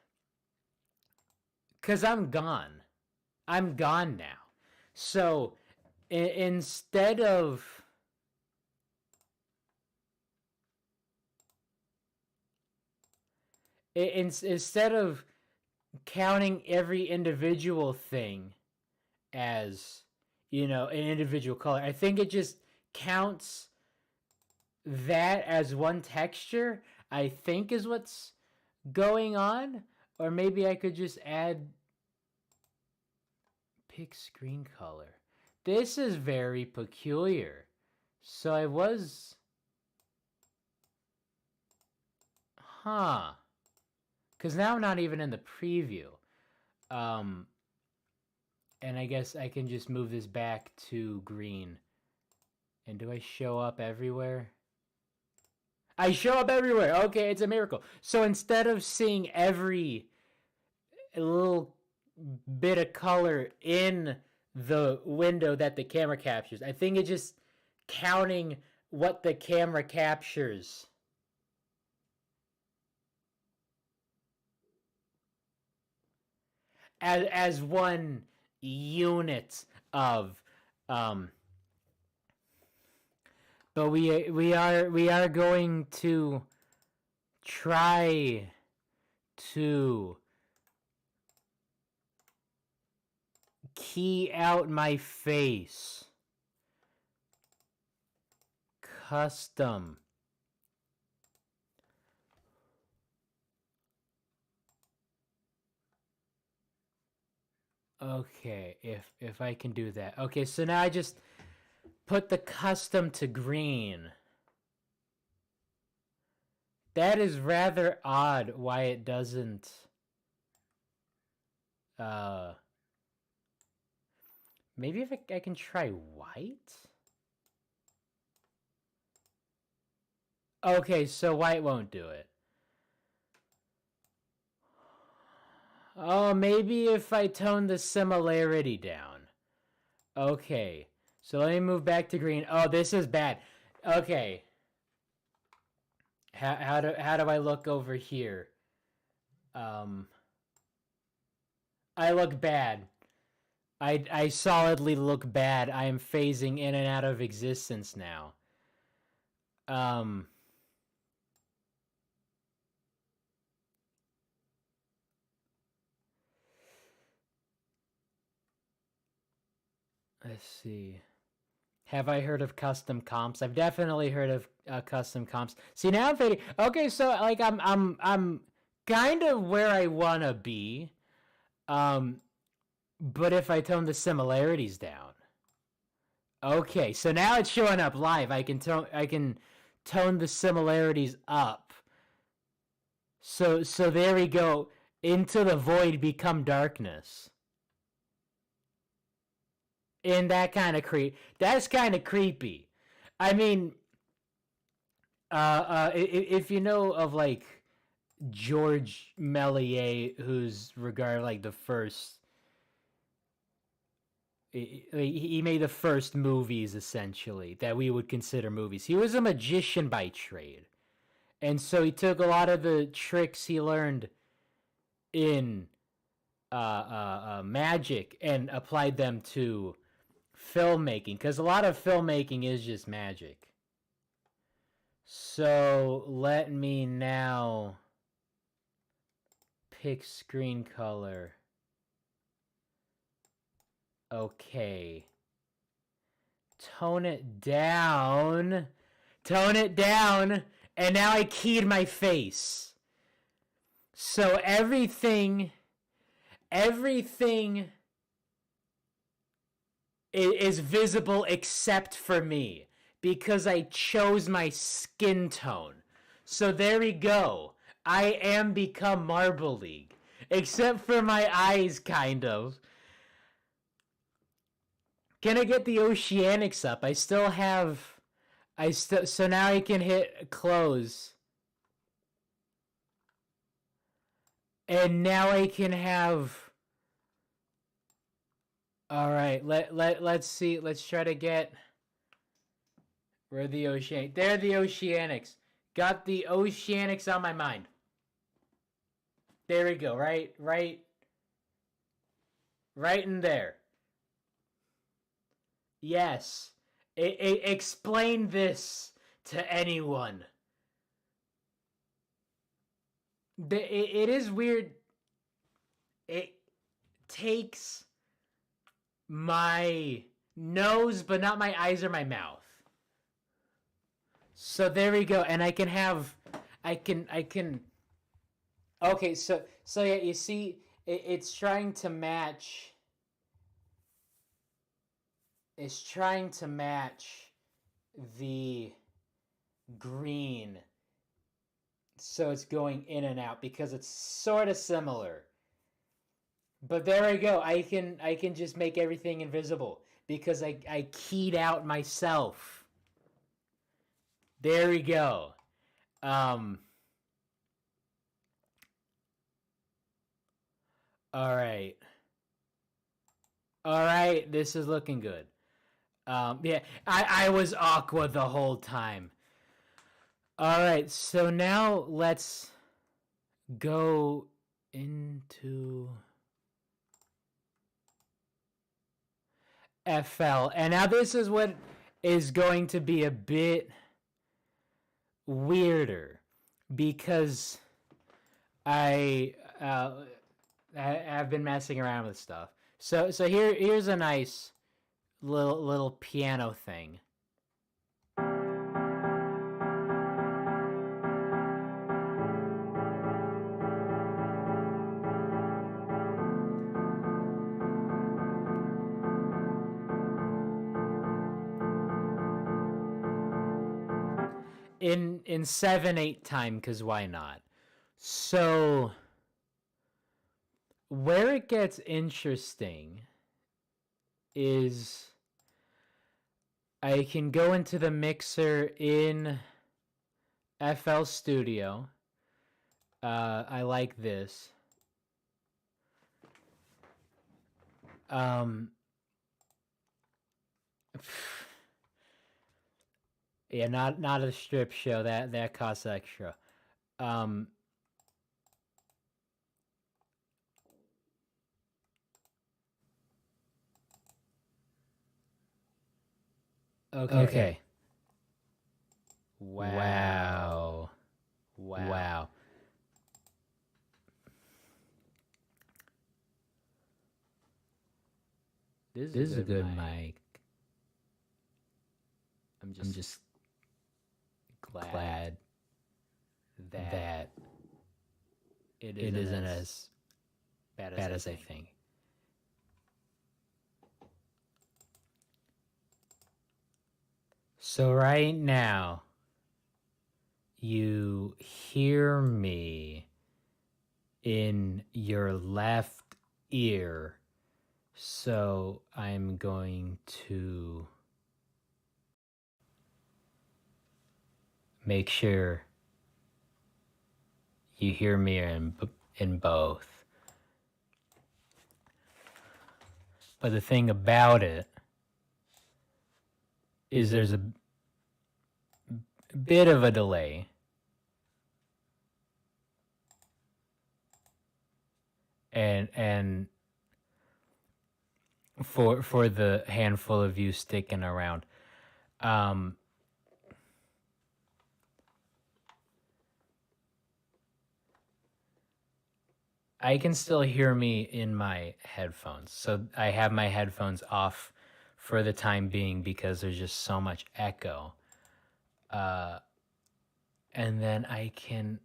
because I'm gone. I'm gone now. So instead of instead of counting every individual thing as, you know, an individual color, I think it just counts that as one texture, I think is what's going on. Or maybe I could just add pick screen color. This is very peculiar. So I was... Huh. Because now I'm not even in the preview. And I guess I can just move this back to green. And do I show up everywhere? I show up everywhere! Okay, it's a miracle. So instead of seeing every little bit of color in the window that the camera captures, I think it's just counting what the camera captures. As one unit of but we are going to try to key out my face. Custom. Okay, if I can do that. Okay, so now I just put the custom to green. That is rather odd why it doesn't maybe if I can try white? Okay, so white won't do it. Oh, maybe if I tone the similarity down. Okay, so let me move back to green. Oh, this is bad. Okay. How do I look over here? I look bad. I solidly look bad. I am phasing in and out of existence now. Let's see. Have I heard of custom comps? I've definitely heard of custom comps. See, now I'm fading. Okay, so like I'm kind of where I wanna be. But if I tone the similarities down. Okay, so now it's showing up live. I can tone the similarities up. So there we go. Into the void become darkness. And that's kind of creepy. I mean, if you know of like George Méliès, who's regarded like the first, he made the first movies essentially that we would consider movies. He was a magician by trade, and so he took a lot of the tricks he learned in magic and applied them to filmmaking, because a lot of filmmaking is just magic. So let me now pick screen color. Okay. Tone it down. And now I keyed my face. So everything is visible except for me, because I chose my skin tone. So there we go. I am become Marble League. Except for my eyes, kind of. Can I get the oceanics up? So now I can hit close. And now I can have... Alright, let's see. Let's try to get... Where are the oceanics? There are the oceanics. Got the oceanics on my mind. There we go, right Right in there. Yes. Explain this to anyone. It is weird. It takes my nose, but not my eyes or my mouth. So there we go. And I can. Okay, so yeah, you see, it's trying to match. It's trying to match the green, so it's going in and out because it's sort of similar. But there we go. I can just make everything invisible because I keyed out myself. There we go. All right. All right, this is looking good. Yeah, I was Aqua the whole time. All right, so now let's go into FL. And now this is what is going to be a bit weirder because I've been messing around with stuff. So here's a nice little piano thing. In 7/8 time, because why not? So where it gets interesting is I can go into the mixer in FL Studio. I like this. Yeah, not a strip show. That costs extra. Okay. Wow. This is a good mic. I'm just glad that it isn't as bad as I think. So right now, you hear me in your left ear. So I'm going to make sure you hear me in both. But the thing about it is there's a bit of a delay. And for the handful of you sticking around, I can still hear me in my headphones. So I have my headphones off for the time being because there's just so much echo. And then I can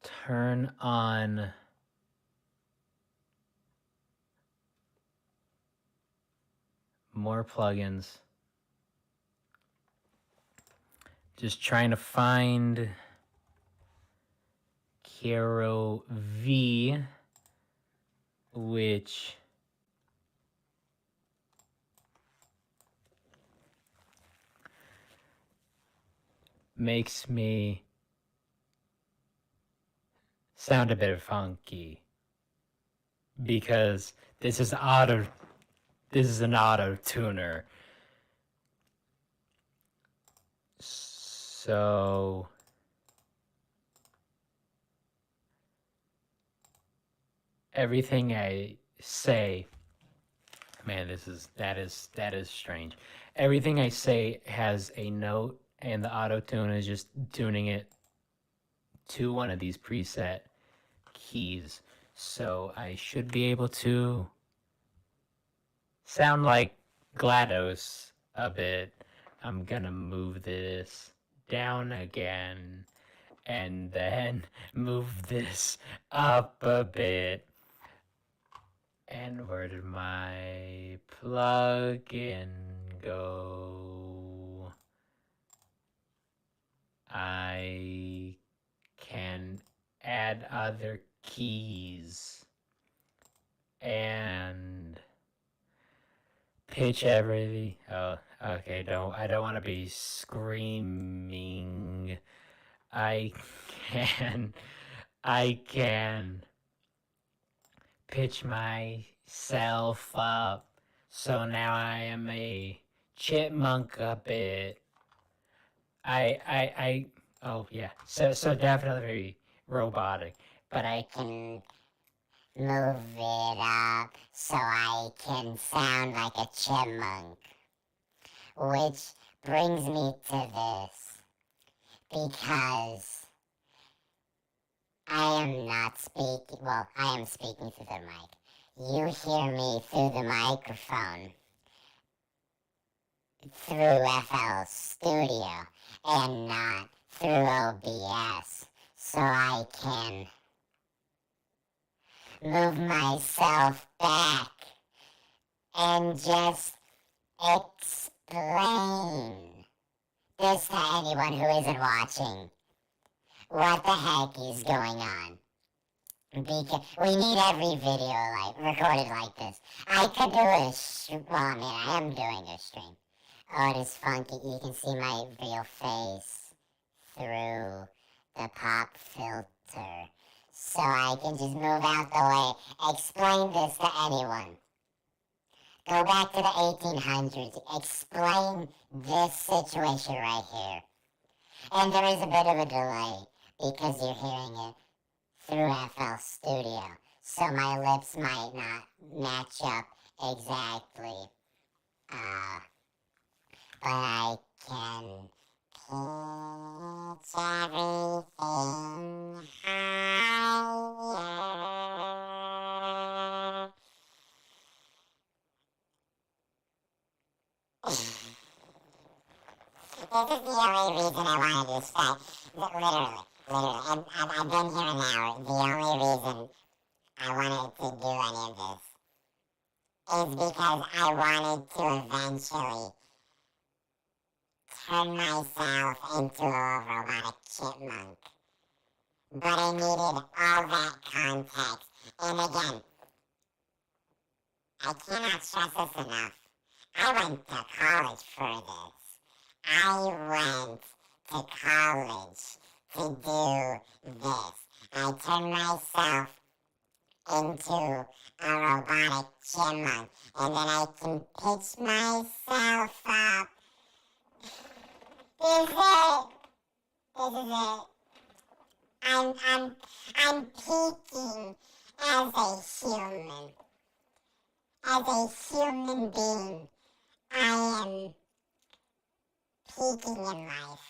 turn on more plugins. Just trying to find Caro V, which makes me sound a bit funky because this is an auto tuner. So everything I say, man, that is strange. Everything I say has a note, and the auto tune is just tuning it to one of these preset keys. So I should be able to sound like GLaDOS a bit. I'm gonna move this down again and then move this up a bit. And where did my plug-in go? I can add other keys and pitch everything. Oh, okay. I don't want to be screaming. I can pitch myself up. So now I am a chipmunk a bit. Oh yeah. So definitely very robotic. But I can move it up so I can sound like a chipmunk. Which brings me to this. Because I am not speaking, well, I am speaking through the mic. You hear me through the microphone, through FL Studio, and not through OBS. So I can move myself back and just explain this to anyone who isn't watching what the heck is going on. Because we need every video recorded like this. I could do a I am doing a stream. Oh, it is funky. You can see my real face through the pop filter. So I can just move out the way, explain this to anyone. Go back to the 1800s, explain this situation right here. And there is a bit of a delay because you're hearing it through FL Studio. So my lips might not match up exactly. But I can pitch everything higher. This is the only reason I wanted to start. Literally. And I've been here an hour. The only reason I wanted to do any of this is because I wanted to eventually turn myself into a robotic chipmunk. But I needed all that context. And again, I cannot stress this enough. I went to college for this. I went to college to do this. I turned myself into a robotic chipmunk, and then I can pitch myself up. This is it. This is it. I'm peaking as a human. As a human being, I am peaking in life.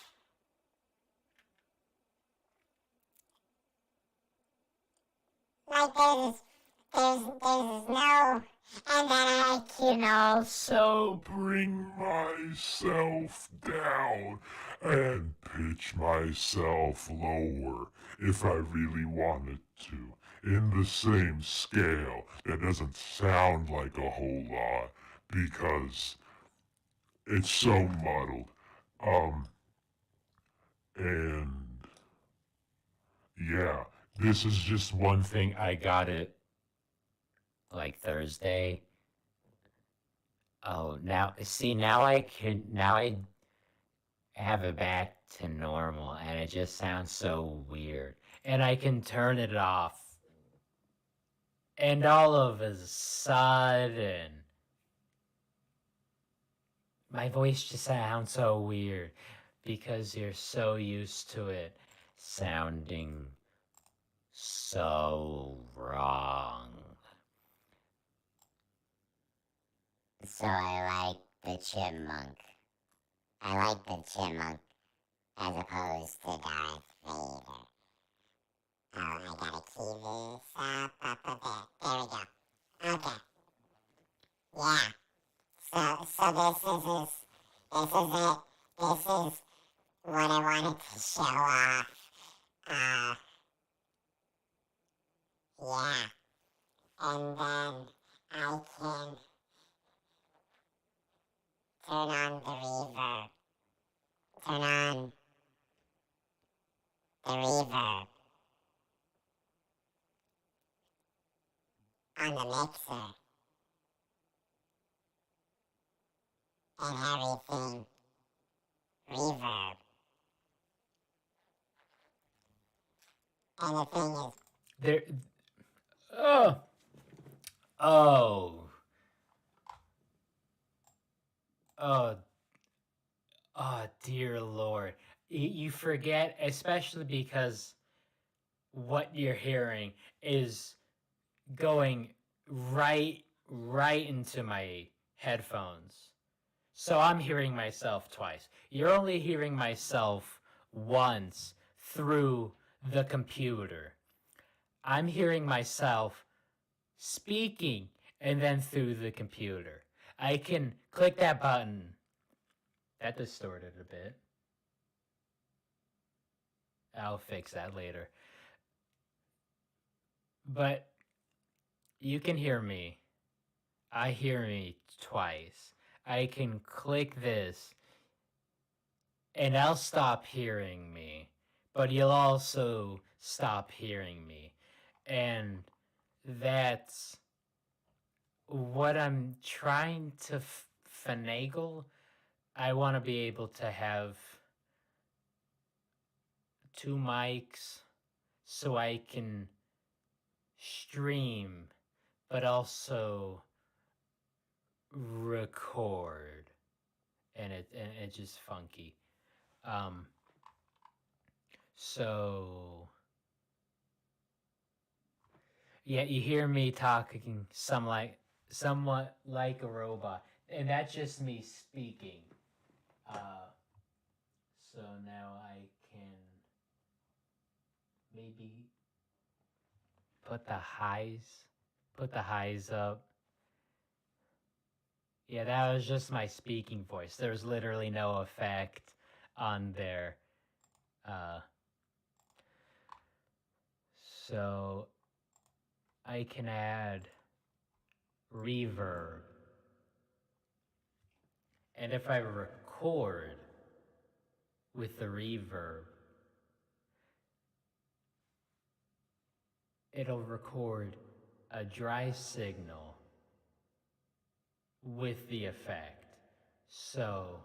Like there's no, and then I can Also bring myself down and pitch myself lower if I really wanted to. In the same scale. That doesn't sound like a whole lot because it's so muddled. And yeah, this is just one thing. I got it like Thursday. Oh, now I have it back to normal, and it just sounds so weird. And I can turn it off. And all of a sudden, my voice just sounds so weird because you're so used to it sounding so wrong. So I like the chipmunk. I like the chipmunk as opposed to Darth Vader. Oh, I gotta key this up a bit. There we go. Okay. Yeah. So this is it. This is what I wanted to show off. Yeah. And then I can turn on the reverb. Turn on the reverb on the mixer. And everything reverb. And the thing is, There. Oh. Oh. Oh. Oh, dear Lord. You forget, especially because what you're hearing is going right into my headphones. So I'm hearing myself twice. You're only hearing myself once through the computer. I'm hearing myself speaking and then through the computer. I can click that button. That distorted a bit. I'll fix that later. But you can hear me. I hear me twice. I can click this and I'll stop hearing me, but you'll also stop hearing me. And that's what I'm trying to finagle. I want to be able to have two mics so I can stream, but also record. And it's just funky. So yeah, you hear me talking somewhat like a robot, and that's just me speaking. So now I can maybe put the highs up. Yeah, that was just my speaking voice. There's literally no effect on there. So I can add reverb. And if I record with the reverb, it'll record a dry signal with the effect. So,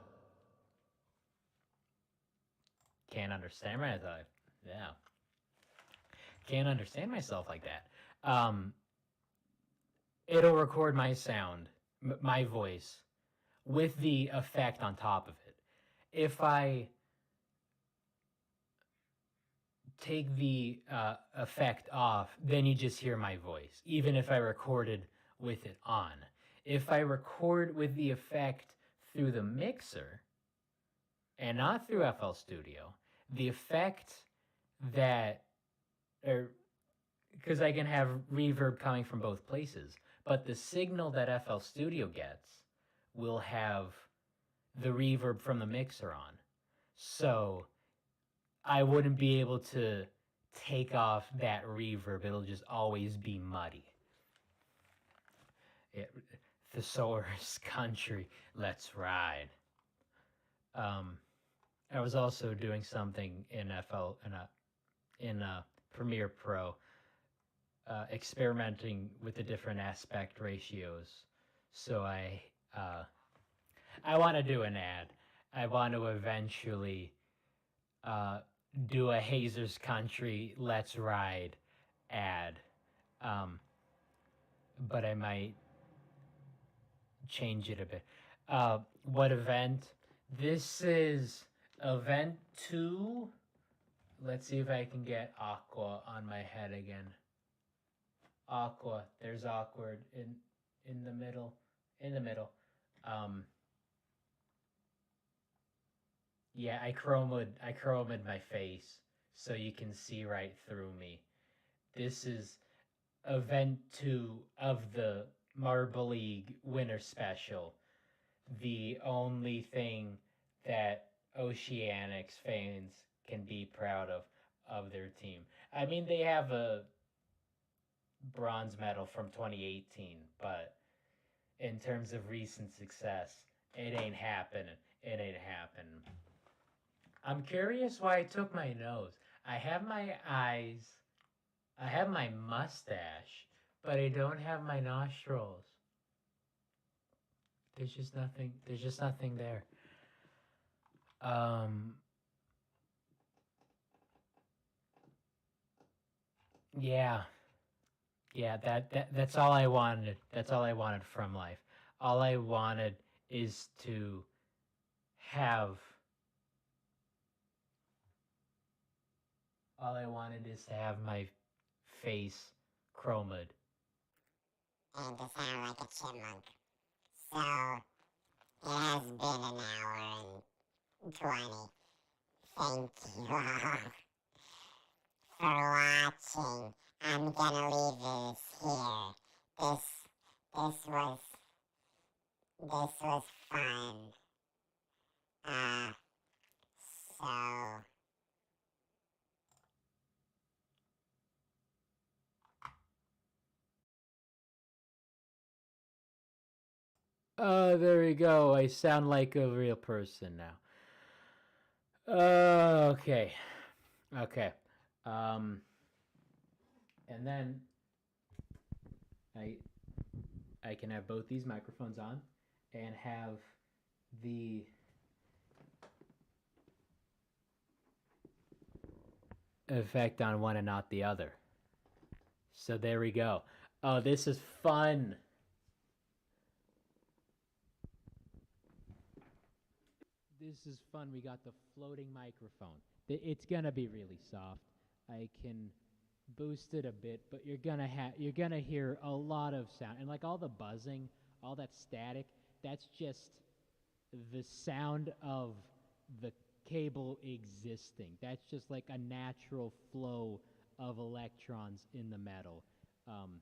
can't understand myself. Yeah. Can't understand myself like that. It'll record my sound, my voice, with the effect on top of it. If I take the effect off, then you just hear my voice, even if I recorded with it on. If I record with the effect through the mixer and not through FL Studio, the effect that, because I can have reverb coming from both places, but the signal that FL Studio gets will have the reverb from the mixer on. So I wouldn't be able to take off that reverb. It'll just always be muddy. Thesaurus country, let's ride. I was also doing something in Premiere Pro, experimenting with the different aspect ratios. So I want to do an ad. I want to eventually do a Hazers Country Let's Ride ad. But I might change it a bit. What event? This is event 2. Let's see if I can get Aqua on my head again. Aqua. There's awkward in the middle. In the middle. Um, yeah, I chromed my face so you can see right through me. This is event 2 of the Marble League Winter Special. The only thing that Oceanics fans can be proud of their team. I mean, they have a bronze medal from 2018, but in terms of recent success, it ain't happening. It ain't happening. I'm curious why I took my nose. I have my eyes, I have my mustache, but I don't have my nostrils. There's just nothing. There's just nothing there. Um. Yeah. Yeah. That's all I wanted. That's all I wanted from life. All I wanted is to have. All I wanted is to have my face chromed. And to sound like a chipmunk. So, it has been an hour and 20. Thank you all for watching. I'm gonna leave this here. This was fun. So Oh, there we go. I sound like a real person now. Okay. Okay. Um, and then I I can have both these microphones on and have the effect on one and not the other. So there we go. Oh, this is fun. This is fun. We got the floating microphone. It's gonna be really soft. I can boost it a bit, but you're gonna hear a lot of sound and like all the buzzing, all that static. That's just the sound of the cable existing. That's just like a natural flow of electrons in the metal. Um,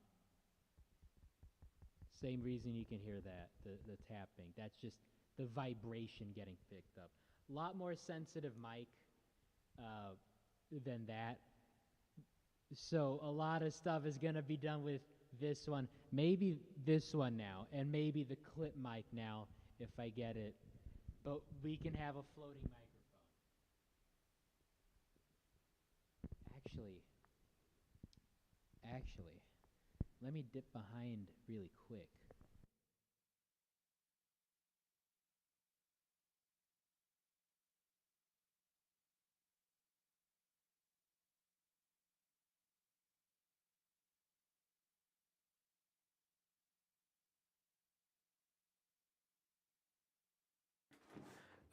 Same reason you can hear that, the tapping. That's just the vibration getting picked up. A lot more sensitive mic uh, than that. So a lot of stuff is going to be done with this one. Maybe this one now, and maybe the clip mic now if I get it. But we can have a floating microphone. Actually, let me dip behind really quick.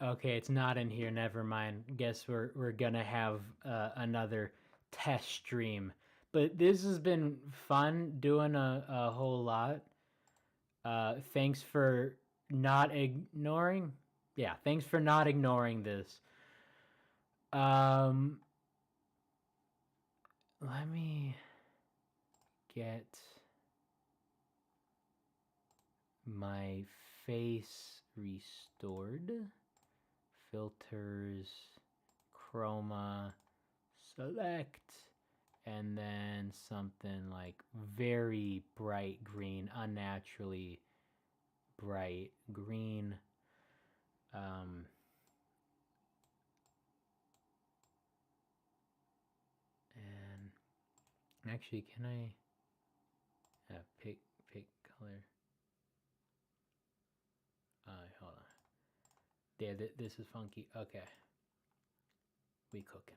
Okay, it's not in here. Never mind. Guess we're gonna have another test stream. But this has been fun doing a whole lot. Thanks for not ignoring. Yeah, thanks for not ignoring this. Um, Let me get my face restored. Filters, Chroma, select, and then something like very bright green, unnaturally bright green. And actually, can I pick color? Hold on. Yeah, this is funky. Okay, we cooking.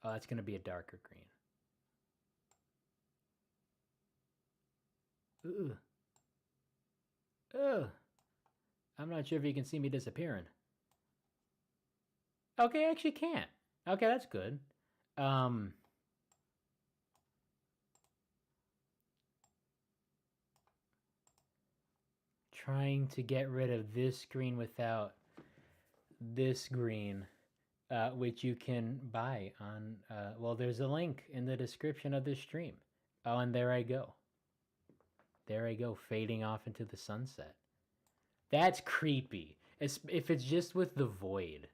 Oh, that's gonna be a darker green. Ooh. Ugh. I'm not sure if you can see me disappearing. Okay, I actually can't. Okay, that's good. Um, trying to get rid of this green without this green, which you can buy on, well, there's a link in the description of this stream. Oh, and there I go. There I go, fading off into the sunset. That's creepy. If it's just with the void.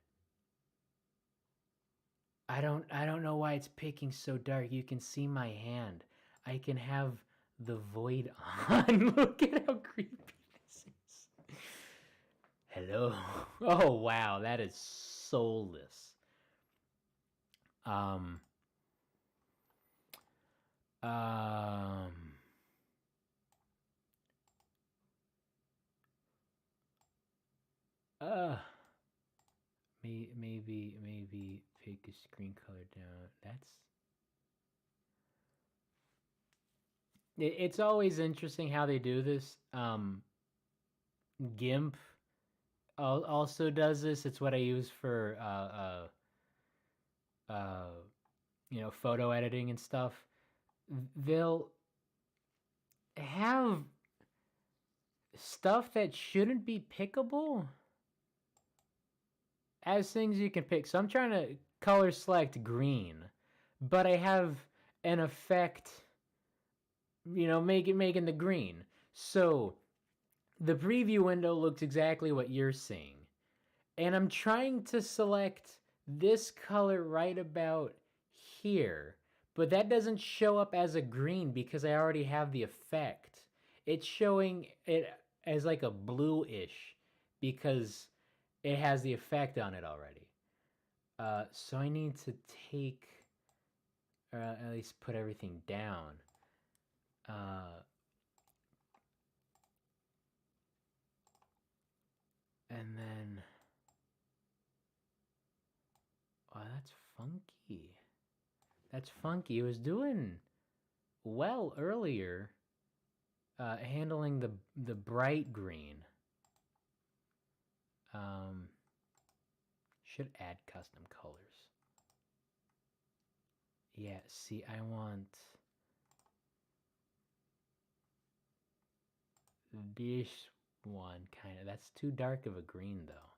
I don't know why it's picking so dark. You can see my hand. I can have the void on. Look at how creepy this is. Hello. Oh wow, that is soulless. Maybe pick a screen color down. It's always interesting how they do this. GIMP also does this. It's what I use for photo editing and stuff. They'll have stuff that shouldn't be pickable as things you can pick. So I'm trying to color select green, but I have an effect, making the green. So the preview window looks exactly what you're seeing. And I'm trying to select this color right about here, but that doesn't show up as a green because I already have the effect. It's showing it as like a bluish because it has the effect on it already. So I need to take, or at least put everything down. And then, oh, that's funky. That's funky. It was doing well earlier, handling the bright green. Should add custom colors. Yeah, see, I want this one kind of. That's too dark of a green though.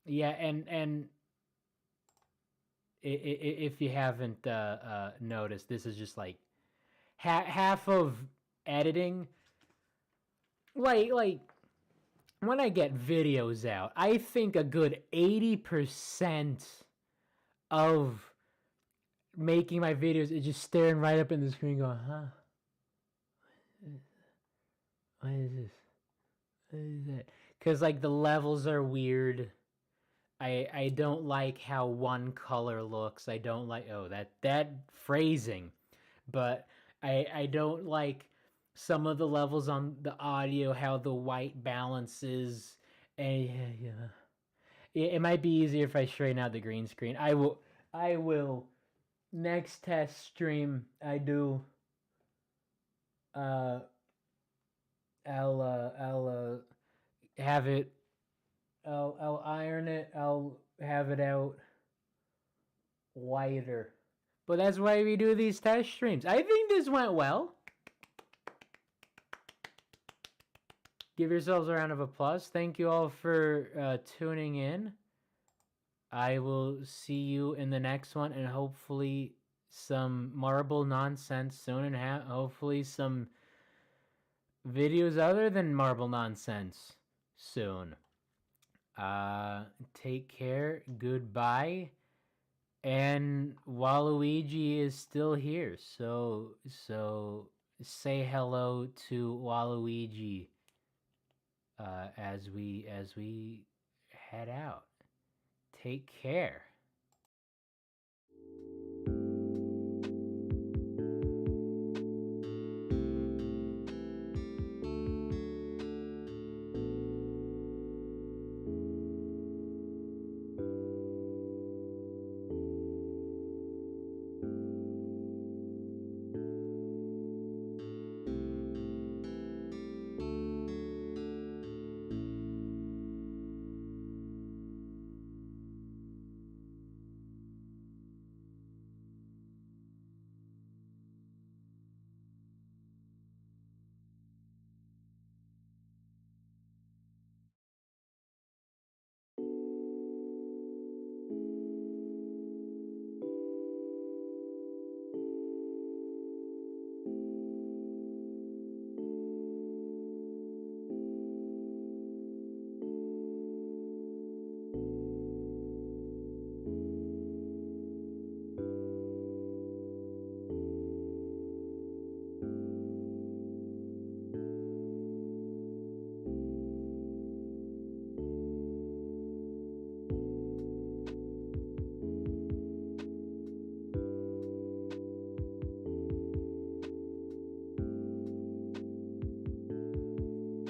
Yeah, and if you haven't noticed, this is just like half of editing. Like when I get videos out, I think a good 80% of making my videos is just staring right up in the screen going, huh? What is this? What is that? Because like the levels are weird. I don't like how one color looks. I don't like, oh, that phrasing. But I don't like some of the levels on the audio, how the white balances. And yeah. It might be easier if I straighten out the green screen. I will next test stream I do. I'll have it. I'll iron it. I'll have it out whiter. But that's why we do these test streams. I think this went well. Give yourselves a round of applause. Thank you all for tuning in. I will see you in the next one, and hopefully some marble nonsense soon, and hopefully some videos other than marble nonsense soon. Take care. Goodbye. And Waluigi is still here, so say hello to Waluigi as we head out. Take care.